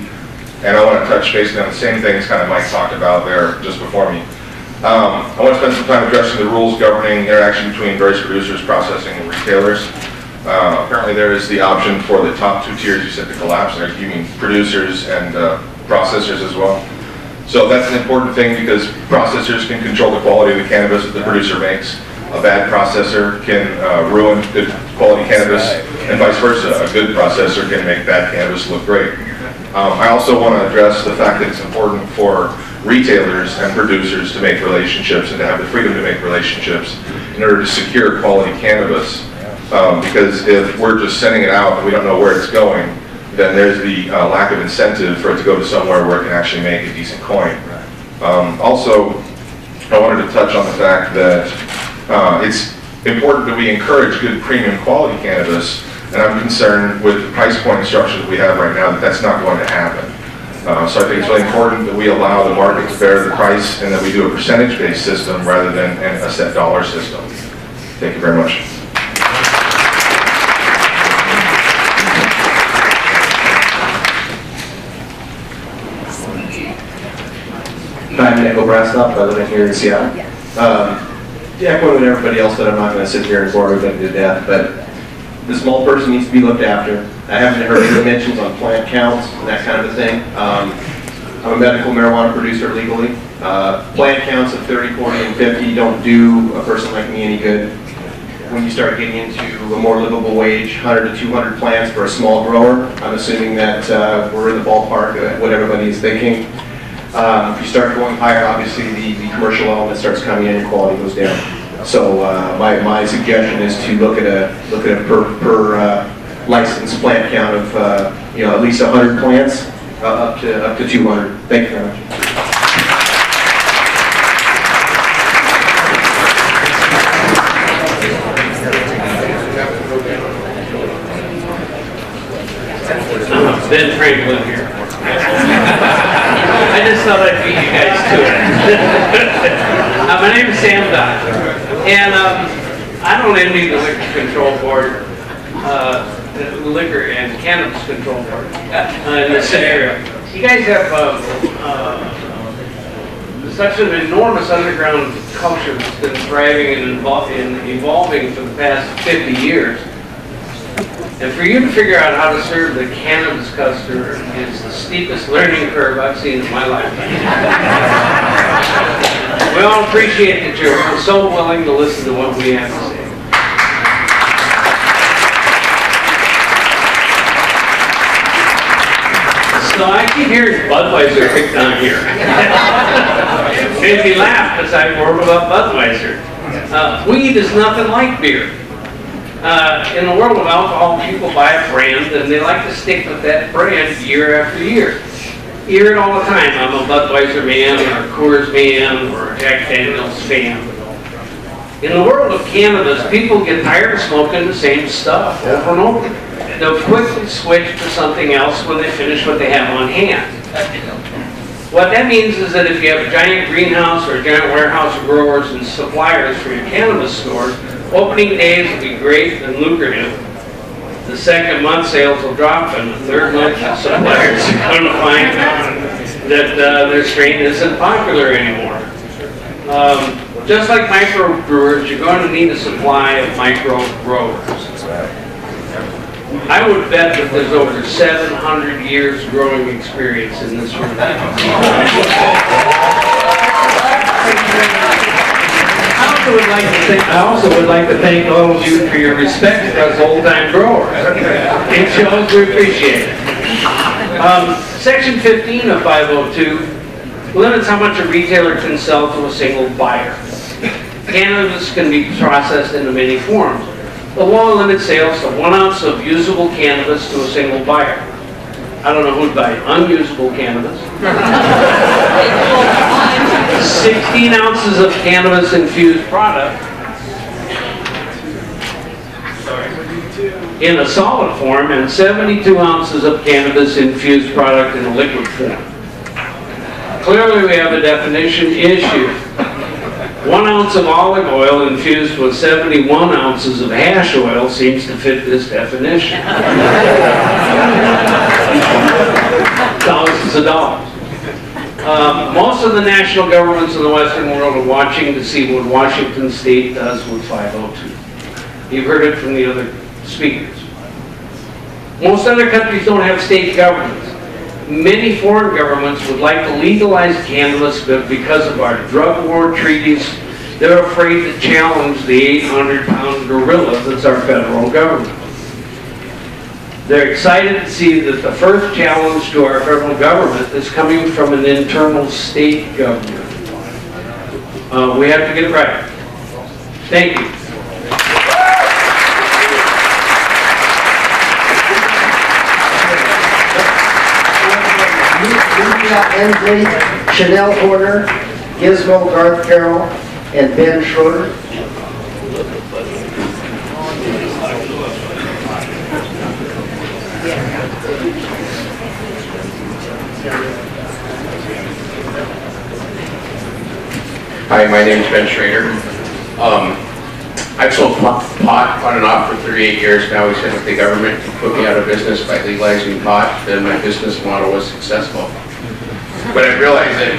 And I want to touch basically on the same things kind of Mike talked about there just before me. I want to spend some time addressing the rules governing interaction between various producers, processing, and retailers. Apparently there is the option for the top two tiers you said to collapse. You mean producers and processors as well. So that's an important thing because processors can control the quality of the cannabis that the producer makes. A bad processor can ruin good quality cannabis, and vice versa. A good processor can make bad cannabis look great. I also want to address the fact that it's important for retailers and producers to make relationships and to have the freedom to make relationships in order to secure quality cannabis. Because if we're just sending it out and we don't know where it's going, then there's the lack of incentive for it to go to somewhere where it can actually make a decent coin. Also, I wanted to touch on the fact that it's important that we encourage good premium quality cannabis, and I'm concerned with the price point structure that we have right now that that's not going to happen. So I think it's really important that we allow the market to bear the price and that we do a percentage-based system rather than a set dollar system. Thank you very much. I'm Nick Overstock. I live here in Seattle. Echoing everybody else that I'm not going to sit here and bore everybody to death, but the small person needs to be looked after. I haven't heard any mentions on plant counts and that kind of a thing. I'm a medical marijuana producer legally. Plant counts of 30, 40, and 50 don't do a person like me any good. When you start getting into a more livable wage, 100 to 200 plants for a small grower, I'm assuming that we're in the ballpark of what everybody is thinking. If you start going higher, obviously the commercial element starts coming in and quality goes down. So my suggestion is to look at a per licensed plant count of at least 100 plants up to 200. Thank you very much. than trying to live here. I just thought I'd beat you guys to it. My name is Sam Dodd, and I don't envy the Liquor Control Board, the Liquor and Cannabis Control Board in this scenario. You guys have such an enormous underground culture that's been thriving and evolving for the past 50 years. And for you to figure out how to serve the cannabis customer is the steepest learning curve I've seen in my lifetime. We all appreciate that you're so willing to listen to what we have to say. So I keep hearing Budweiser picked on here. Made me laugh because I work about Budweiser. Weed is nothing like beer. In the world of alcohol, people buy a brand and they like to stick with that brand year after year. You hear it all the time. I'm a Budweiser man, or a Coors man, or a Jack Daniels fan. In the world of cannabis, people get tired of smoking the same stuff over and over. They'll quickly switch to something else when they finish what they have on hand. What that means is that if you have a giant greenhouse or a giant warehouse of growers and suppliers for your cannabis store, opening days will be great and lucrative. The second month sales will drop, and the third month suppliers are going to find that their strain isn't popular anymore. Just like micro brewers, you're going to need a supply of micro growers. I would bet that there's over 700 years growing experience in this room. I also would like to thank all of you for your respect as old-time growers. It shows we appreciate it. Section 15 of 502 limits how much a retailer can sell to a single buyer. Cannabis can be processed into many forms. The law limits sales to 1 ounce of usable cannabis to a single buyer. I don't know who'd buy unusable cannabis. 16 ounces of cannabis infused product in a solid form and 72 ounces of cannabis infused product in a liquid form. Clearly we have a definition issue. 1 ounce of olive oil infused with 71 ounces of hash oil seems to fit this definition. Thousands of dollars. Most of the national governments in the Western world are watching to see what Washington State does with 502. You've heard it from the other speakers. Most other countries don't have state governments. Many foreign governments would like to legalize cannabis, but because of our drug war treaties, they're afraid to challenge the 800-pound gorilla that's our federal government. They're excited to see that the first challenge to our federal government is coming from an internal state government. We have to get it right. Thank you. Ensley, Chanel Horner, Gizmo Garth Carroll, and Ben Schroeder. Hi, my name is Ben Schrader. I've sold pot on and off for 38 years now. We said if the government can put me out of business by legalizing pot, then my business model was successful. But I realized that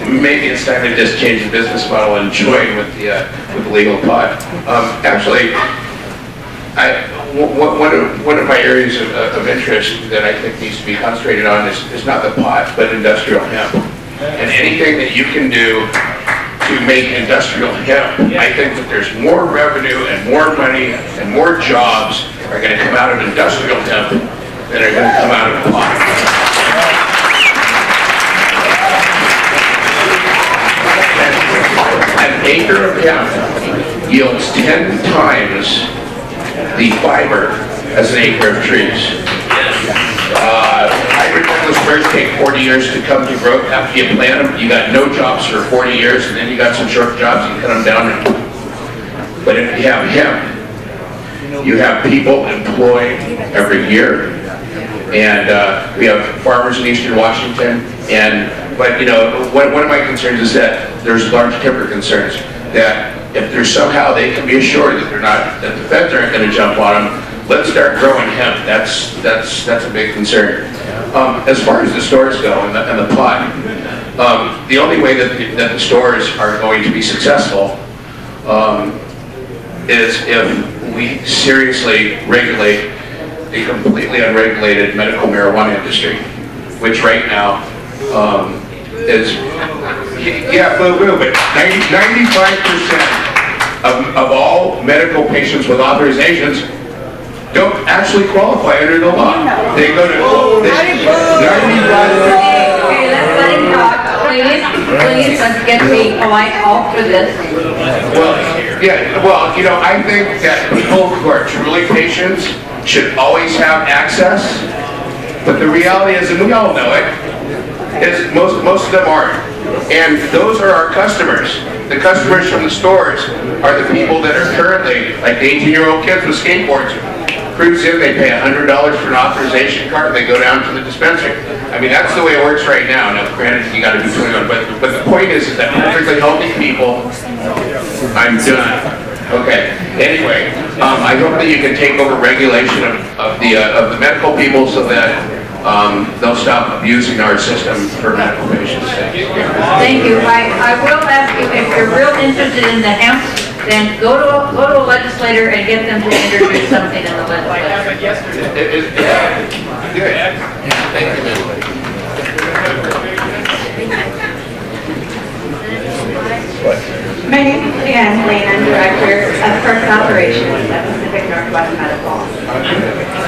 maybe it's time to just change the business model and join with the legal pot. Actually, one of my areas of interest that I think needs to be concentrated on is not the pot, but industrial hemp. And anything that you can do to make industrial hemp, I think that there's more revenue and more money and more jobs are going to come out of industrial hemp than are going to come out of pot. An acre of hemp yields 10 times the fiber as an acre of trees. Hydrogenous birds take 40 years to come to growth. After you plant them, you got no jobs for 40 years, and then you got some short jobs, you cut them down. But if you have hemp, you have people employed every year. and we have farmers in Eastern Washington. But you know, one of my concerns is that there's large timber concerns, that if there's somehow they can be assured that that the feds aren't going to jump on them, let's start growing hemp. That's a big concern. As far as the stores go and the pot, the only way that the stores are going to be successful is if we seriously regulate the completely unregulated medical marijuana industry, which right now is, yeah, boo-boo, but 95% of all medical patients with authorizations don't actually qualify under the law. They go to, Okay, let's let him talk. Please, let's get the polite all for this. Well, yeah, well, you know, I think that people who are truly patients should always have access, but the reality is, and we all know it, is most of them aren't. And those are our customers. The customers from the stores are the people that are currently, like 18-year-old kids with skateboards, cruise in, they pay $100 for an authorization card, they go down to the dispensary. I mean, that's the way it works right now. Now, granted, you got to be 21, but the point is that perfectly healthy people, I'm done. Okay. Anyway, I hope that you can take over regulation of the medical people so that they'll stop abusing our system for medical patients. Thank you. I will ask you, if you're real interested in the hemp, then go to a legislator and get them to introduce something in the legislature. Good. Thank you. My name is Leanne Lane. I'm Director of First Operations at Pacific Northwest Medical.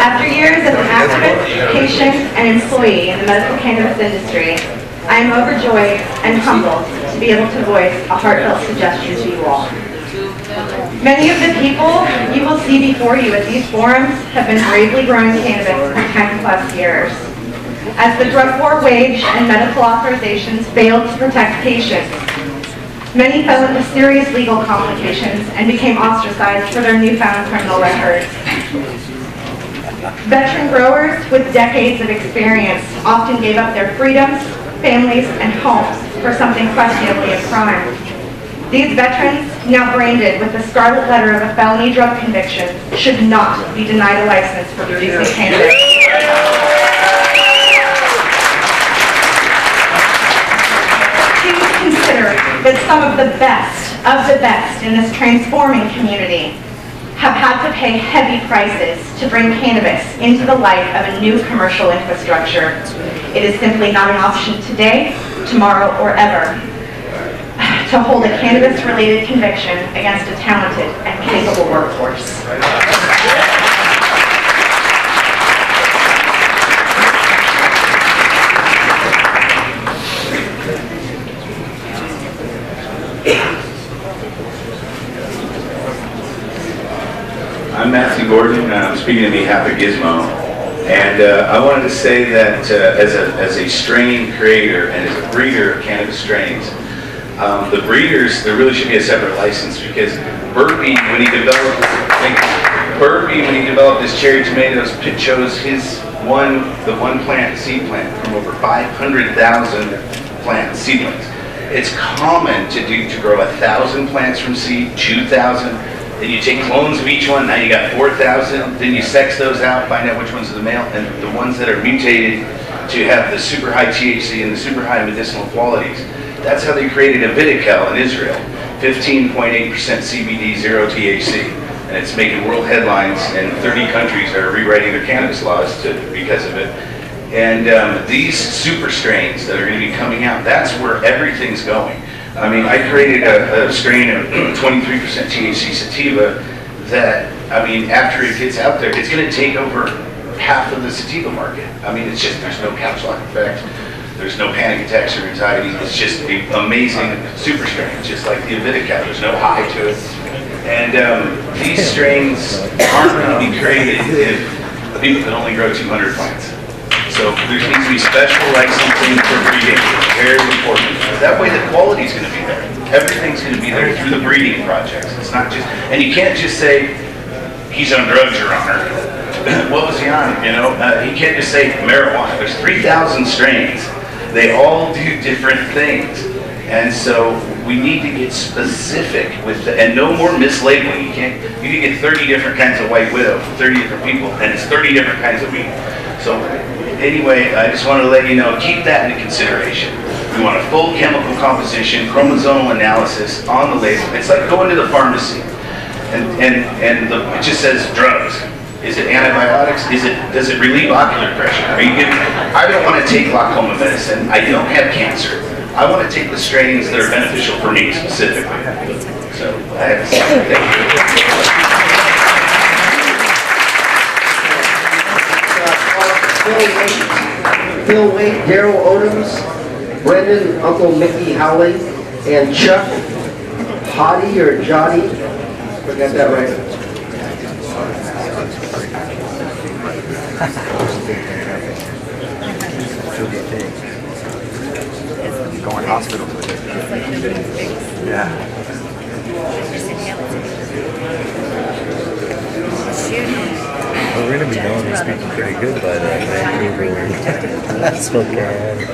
After years as an activist, patient, and employee in the medical cannabis industry, I am overjoyed and humbled to be able to voice a heartfelt suggestion to you all. Many of the people you will see before you at these forums have been bravely growing cannabis for 10+ years. As the drug war waged and medical authorizations failed to protect patients, many fell into serious legal complications and became ostracized for their newfound criminal records. Veteran growers with decades of experience often gave up their freedoms, families, and homes for something questionably a crime. These veterans, now branded with the scarlet letter of a felony drug conviction, should not be denied a license for producing cannabis. Please consider that some of the best in this transforming community have had to pay heavy prices to bring cannabis into the life of a new commercial infrastructure. It is simply not an option today, tomorrow, or ever to hold a cannabis-related conviction against a talented and capable workforce. I'm Matthew Gordon, and I'm speaking on behalf of Gizmo. And I wanted to say that as a strain creator and as a breeder of cannabis strains, the breeders, there really should be a separate license, because Burpee, when he developed his cherry tomatoes, chose the one plant, seed plant, from over 500,000 seedlings. It's common to grow 1,000 plants from seed, 2,000. Then you take clones of each one, now you got 4,000, then you sex those out, find out which ones are the male, and the ones that are mutated to have the super high THC and the super high medicinal qualities. That's how they created a Vidical in Israel, 15.8% CBD, 0 THC. And it's making world headlines, and 30 countries are rewriting their cannabis laws because of it. And these super strains that are going to be coming out, that's where everything's going. I mean, I created a strain of 23% THC sativa that, I mean, after it gets out there, it's going to take over half of the sativa market. I mean, it's just, there's no couch lock effect, there's no panic attacks or anxiety, it's just the amazing super strain, just like the Vidical, there's no high to it. And these strains aren't going to be created if people can only grow 200 plants. So there needs to be special licensing for breeding. It's very important. That way the quality's going to be there. Everything's going to be there through the breeding projects. It's not just, and you can't just say, he's on drugs, Your Honor. what was he on? You know, you can't just say marijuana. There's 3,000 strains. They all do different things. And so we need to get specific with and no more mislabeling. You can get 30 different kinds of white widow for 30 different people, and it's 30 different kinds of weed. So anyway, I just wanted to let you know, keep that into consideration. We want a full chemical composition, chromosomal analysis on the label. It's like going to the pharmacy, and it just says drugs. Is it antibiotics? Does it relieve ocular pressure? Are you giving? I don't want to take glaucoma medicine. I don't have cancer. I want to take the strains that are beneficial for me specifically. So I have to say thank you. Phil Wade, Daryl Odoms, Brendan, Uncle Mickey Howley, and Chuck Hottie or Jotty. Forgot that right. Going hospital. Yeah. We're going to be known as speaking pretty good by that Vancouver, Spokane,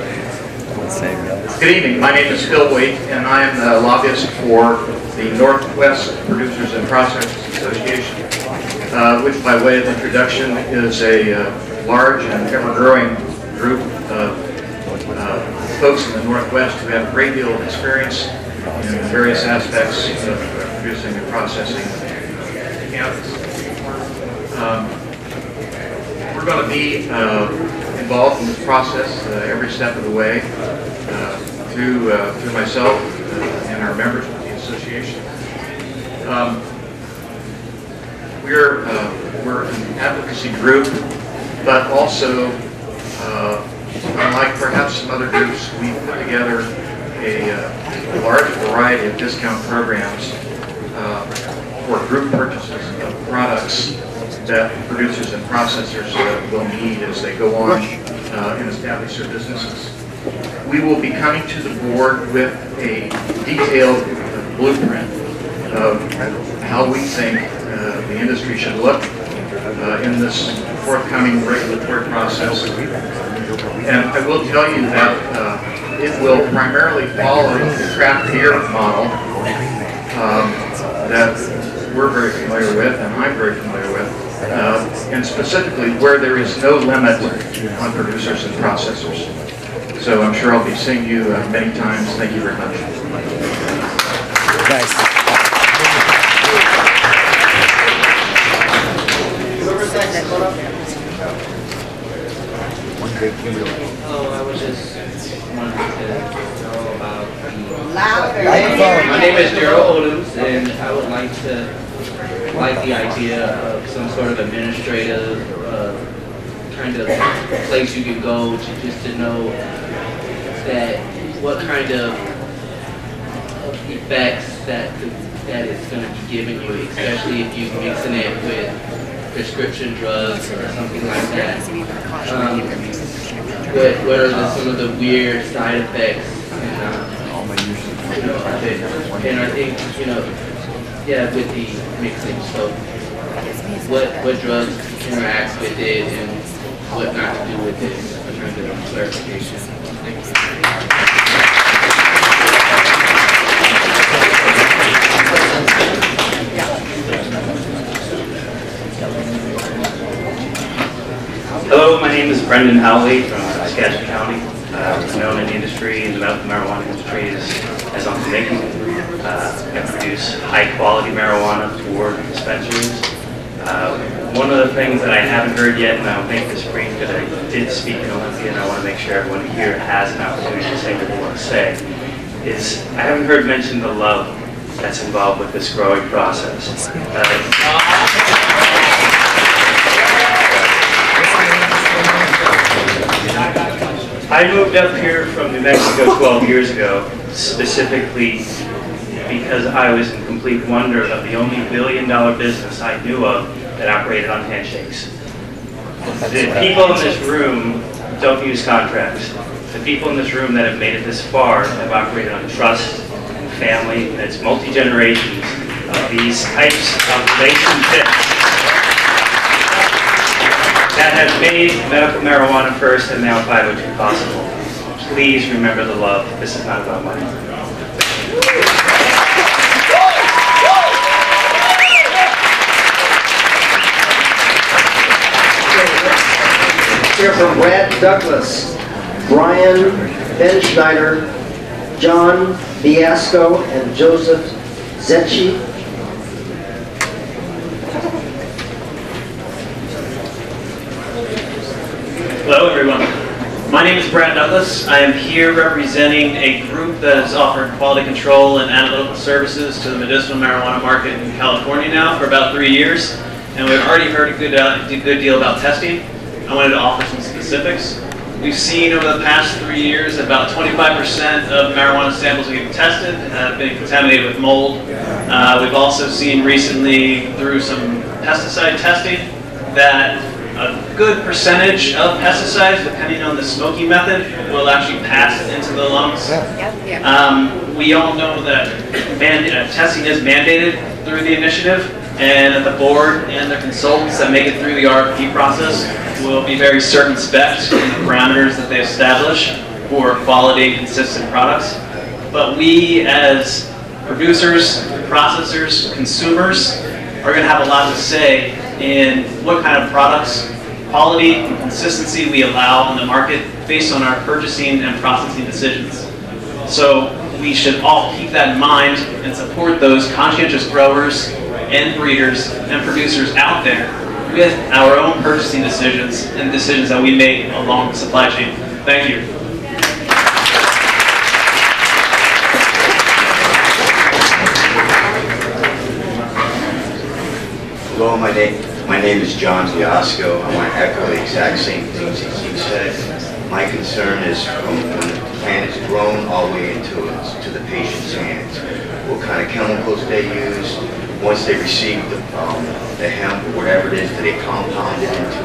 the same guys. Good evening. My name is Phil Waite, and I am the lobbyist for the Northwest Producers and Processors Association, which, by way of introduction, is a large and ever-growing group of folks in the Northwest who have a great deal of experience in various aspects of producing and processing cannabis. We're going to be involved in this process every step of the way through myself and our members of the association. We're an advocacy group, but also unlike perhaps some other groups, we put together a large variety of discount programs for group purchases of products that producers and processors will need as they go on and establish their businesses. We will be coming to the board with a detailed blueprint of how we think the industry should look in this forthcoming regulatory process. And I will tell you that it will primarily follow the craft beer model that we're very familiar with, and I'm very familiar with, and specifically where there is no limit on producers and processors. So I'm sure I'll be seeing you many times. Thank you very much. Nice. Oh, I was just wanted to know about Louder. My name is Daryl Odoms, and I would like the idea of some sort of administrative kind of place you can go to just to know that what kind of effects that it's going to be giving you, especially if you're mixing it with prescription drugs or something like that. What are some of the weird side effects? And I think, yeah, with the mixing. So what drugs interact with it and what not to do with it? I'm trying to get clarification. Thank you. Hello, my name is Brendan Howley from Skagit County. Known in the industry, in the medical marijuana industry, as Uncle Mickey. I produce high-quality marijuana for dispensaries. One of the things that I haven't heard yet, and I don't think this brief, because I did speak in Olympia, and I want to make sure everyone here has an opportunity to say what they want to say, is I haven't heard mentioned the love that's involved with this growing process. I moved up here from New Mexico 12 years ago, specifically because I was in complete wonder of the only billion-dollar business I knew of that operated on handshakes. The people in this room don't use contracts. The people in this room that have made it this far have operated on trust and family, and it's multi-generations of these types of relationships. that has made medical marijuana first and now 502 possible. Please remember the love. This is not about money. Hear from Brad Douglas, Brian Ben Schneider, John Biasco, and Joseph Zetchi. Hello everyone. My name is Brad Douglas. I am here representing a group that has offered quality control and analytical services to the medicinal marijuana market in California now for about 3 years. And we've already heard a good deal about testing. I wanted to offer some specifics. We've seen over the past 3 years about 25% of marijuana samples we've tested have been contaminated with mold. We've also seen recently through some pesticide testing that a good percentage of pesticides, depending on the smoking method, will actually pass into the lungs. We all know that testing is mandated through the initiative, and that the board and the consultants that make it through the RFP process will be very circumspect in the parameters that they establish for quality, consistent products. But we as producers, processors, consumers are going to have a lot to say in what kind of products, quality, and consistency we allow in the market based on our purchasing and processing decisions. So we should all keep that in mind and support those conscientious growers and breeders and producers out there with our own purchasing decisions and decisions that we make along the supply chain. Thank you. Hello, my name is John Biasco. I want to echo the exact same things that he said. My concern is from when the plant is grown all the way into the patient's hands. What kind of chemicals they use. Once they receive the hemp or whatever it is, do they compound it into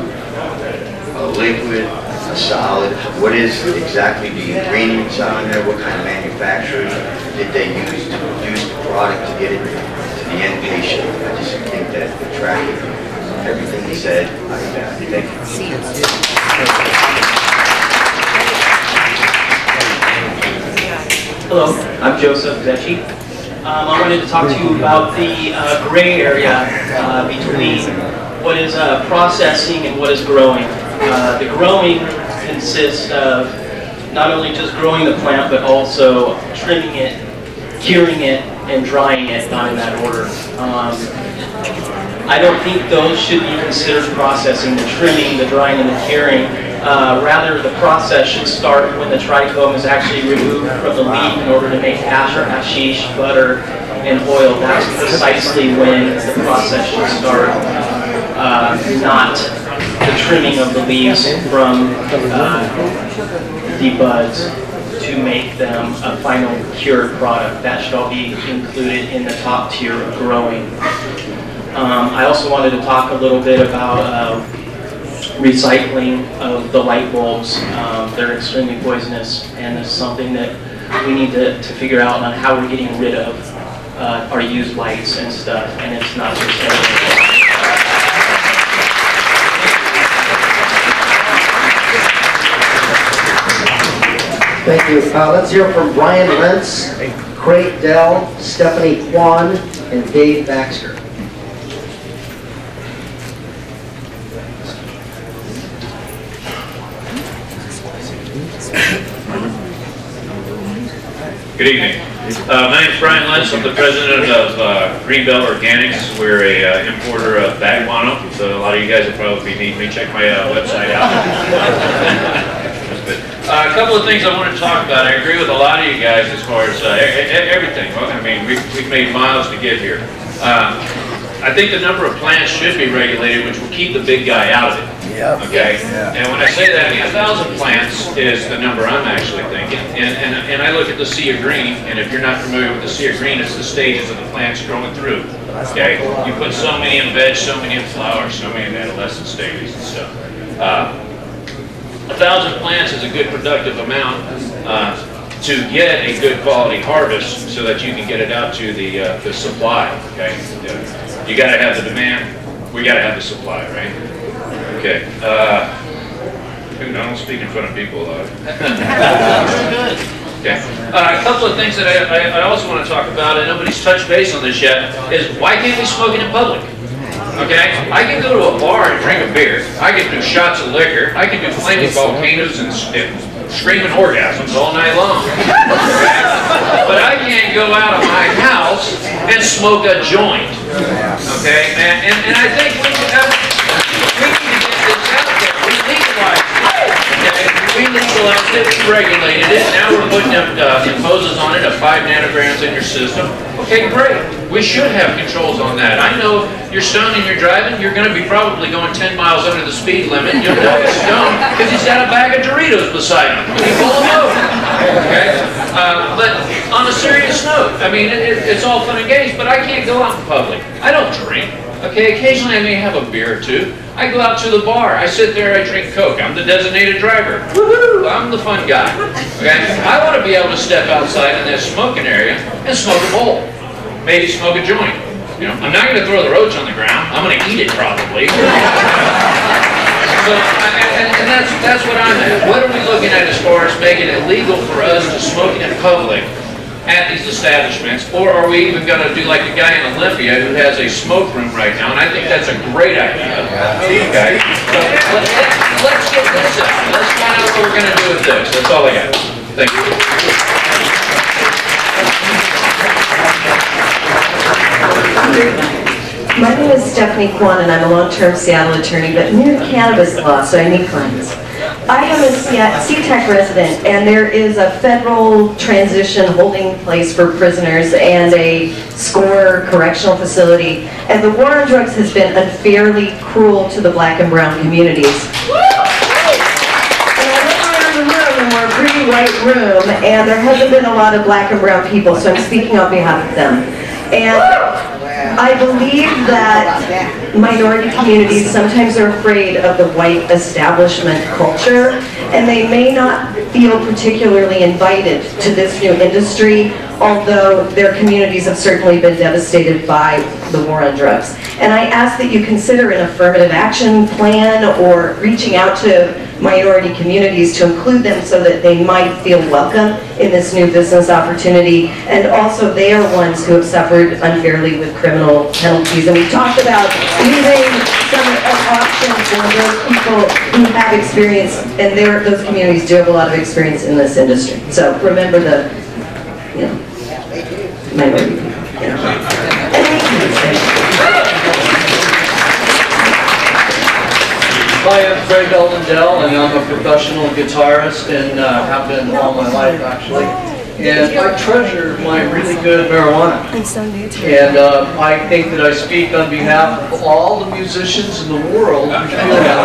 a liquid, a solid? What is exactly the ingredients on there? What kind of manufacturing did they use to produce the product to get it to the end patient? I just think that the traffic, everything he said, thank you. Hello, I'm Joseph Zetchi. I wanted to talk to you about the gray area between what is processing and what is growing. The growing consists of not only just growing the plant, but also trimming it, curing it, and drying it, not in that order. I don't think those should be considered processing, the trimming, the drying, and the curing. Rather, the process should start when the trichome is actually removed from the leaf in order to make hash or hashish, butter, and oil. That's precisely when the process should start, not the trimming of the leaves from the buds to make them a final cured product. That should all be included in the top tier of growing. I also wanted to talk a little bit about recycling of the light bulbs. They're extremely poisonous, and it's something that we need to figure out on how we're getting rid of our used lights and stuff, and it's not sustainable. Thank you. Let's hear from Brian Lentz, Craig Dell, Stephanie Kwan, and Dave Baxter. Good evening. My name is Brian Lentz. I'm the president of Greenbelt Organics. We're a importer of bag guano, so a lot of you guys will probably be needing me. Check my website out. A couple of things I want to talk about. I agree with a lot of you guys as far as everything. Well, I mean, we've made miles to get here. I think the number of plants should be regulated, which will keep the big guy out of it. Okay? And when I say that, I mean 1,000 plants is the number I'm actually thinking. And I look at the sea of green, and if you're not familiar with the sea of green, it's the stages of the plants growing through. Okay? You put so many in veg, so many in flower, so many in adolescent stages and stuff. 1,000 plants is a good productive amount to get a good quality harvest so that you can get it out to the supply. Okay? You got to have the demand, we got to have the supply, right? Okay. Dude, I don't speak in front of people a lot. Okay. A couple of things that I also want to talk about, and nobody's touched base on this yet, is why can't we smoke it in public? Okay? I can go to a bar and drink a beer. I can do shots of liquor. I can do flaming volcanoes and screaming orgasms all night long. But I can't go out of my house and smoke a joint. Okay? And I think we need to get this out there. We legalize it. Okay? We legalized it, we regulated it. Now we're putting imposes on it of 5 nanograms in your system. Okay, great. We should have controls on that. I know you're stoned and you're driving, you're going to be probably going 10 miles under the speed limit. You'll know he's stoned because he's got a bag of Doritos beside him. You pull him over. Okay? But on a serious note, I mean, it's all fun and games, but I can't go out in public. I don't drink. Okay, occasionally I may have a beer or two. I go out to the bar. I sit there, I drink Coke. I'm the designated driver. Woohoo! I'm the fun guy. Okay? I want to be able to step outside in that smoking area and smoke a bowl. Maybe smoke a joint. You know, I'm not going to throw the roach on the ground. I'm going to eat it probably. So, and that's what I'm at. What are we looking at as far as making it legal for us to smoke in public at these establishments, or are we even going to do like the guy in Olympia who has a smoke room right now? And I think that's a great idea. Okay, so let's get this out. Let's find out what we're going to do with this. That's all I got. Thank you. My name is Stephanie Kwan, and I'm a long-term Seattle attorney, but new to cannabis law, so I need clients. I am a SeaTac resident, and there is a federal transition holding place for prisoners and a SCORE correctional facility, and the war on drugs has been unfairly cruel to the black and brown communities. And I look around the room, and we're a pretty white room, and there hasn't been a lot of black and brown people, so I'm speaking on behalf of them. And I believe that minority communities sometimes are afraid of the white establishment culture, and they may not feel particularly invited to this new industry, although their communities have certainly been devastated by the war on drugs. And I ask that you consider an affirmative action plan or reaching out to minority communities to include them so that they might feel welcome in this new business opportunity. And also they are ones who have suffered unfairly with criminal penalties. And we talked about using some options for those people who have experience, and those communities do have a lot of experience in this industry. So remember the, you know, minority people. Hi, I'm Craig Eldendell, and I'm a professional guitarist and have been all my life, actually. And I treasure my really good marijuana. And I think that I speak on behalf of all the musicians in the world who feel that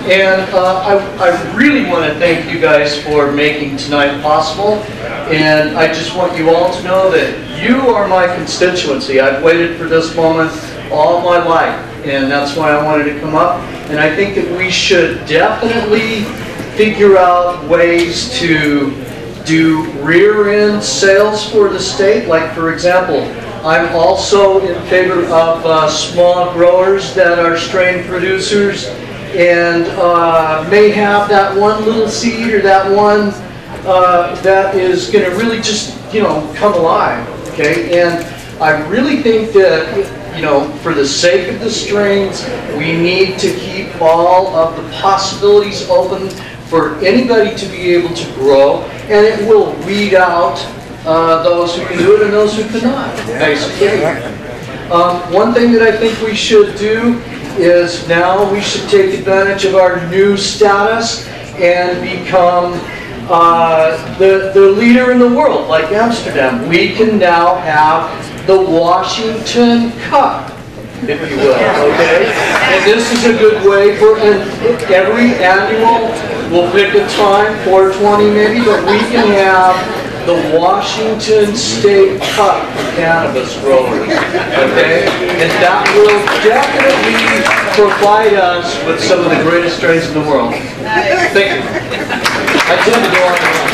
way. And I really want to thank you guys for making tonight possible. And I just want you all to know that you are my constituency. I've waited for this moment all my life. And that's why I wanted to come up. And I think that we should definitely figure out ways to do rear-end sales for the state. Like, for example, I'm also in favor of small growers that are strain producers and may have that one little seed or that one that is going to really just, you know, come alive. Okay, and I really think that, you know, for the sake of the strains, we need to keep all of the possibilities open for anybody to be able to grow, and it will weed out those who can do it and those who cannot, basically. One thing that I think we should do is now we should take advantage of our new status and become the leader in the world, like Amsterdam. We can now have the Washington Cup, if you will, okay? And this is a good way for, and every annual, we'll pick a time, 420 maybe, but we can have the Washington State Cup for cannabis growers, okay? And that will definitely provide us with some of the greatest strains in the world. Thank you. I tend to go on and on.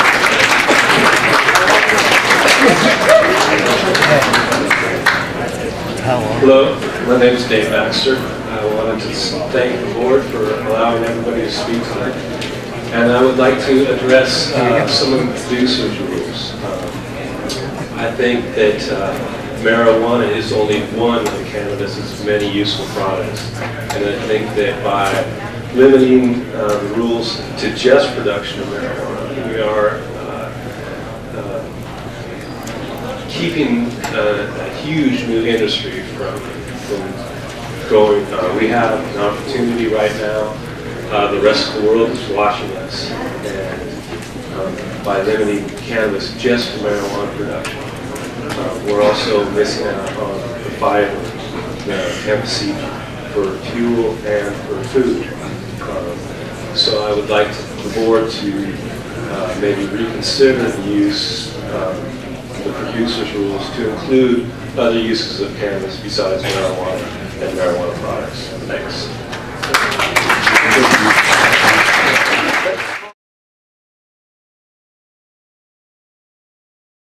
Hello, my name is Dave Baxter. I want wanted to thank the board for allowing everybody to speak tonight. And I would like to address some of the producers' rules. I think that marijuana is only one of cannabis's many useful products. And I think that by limiting the rules to just production of marijuana, we are keeping a huge new industry from going. We have an opportunity right now. The rest of the world is watching us, and by limiting cannabis just to marijuana production, we're also missing out on the fiber, the hemp seed for fuel and for food. So I would like the board to maybe reconsider the use the producer's rules to include other uses of cannabis besides marijuana and marijuana products. Thanks.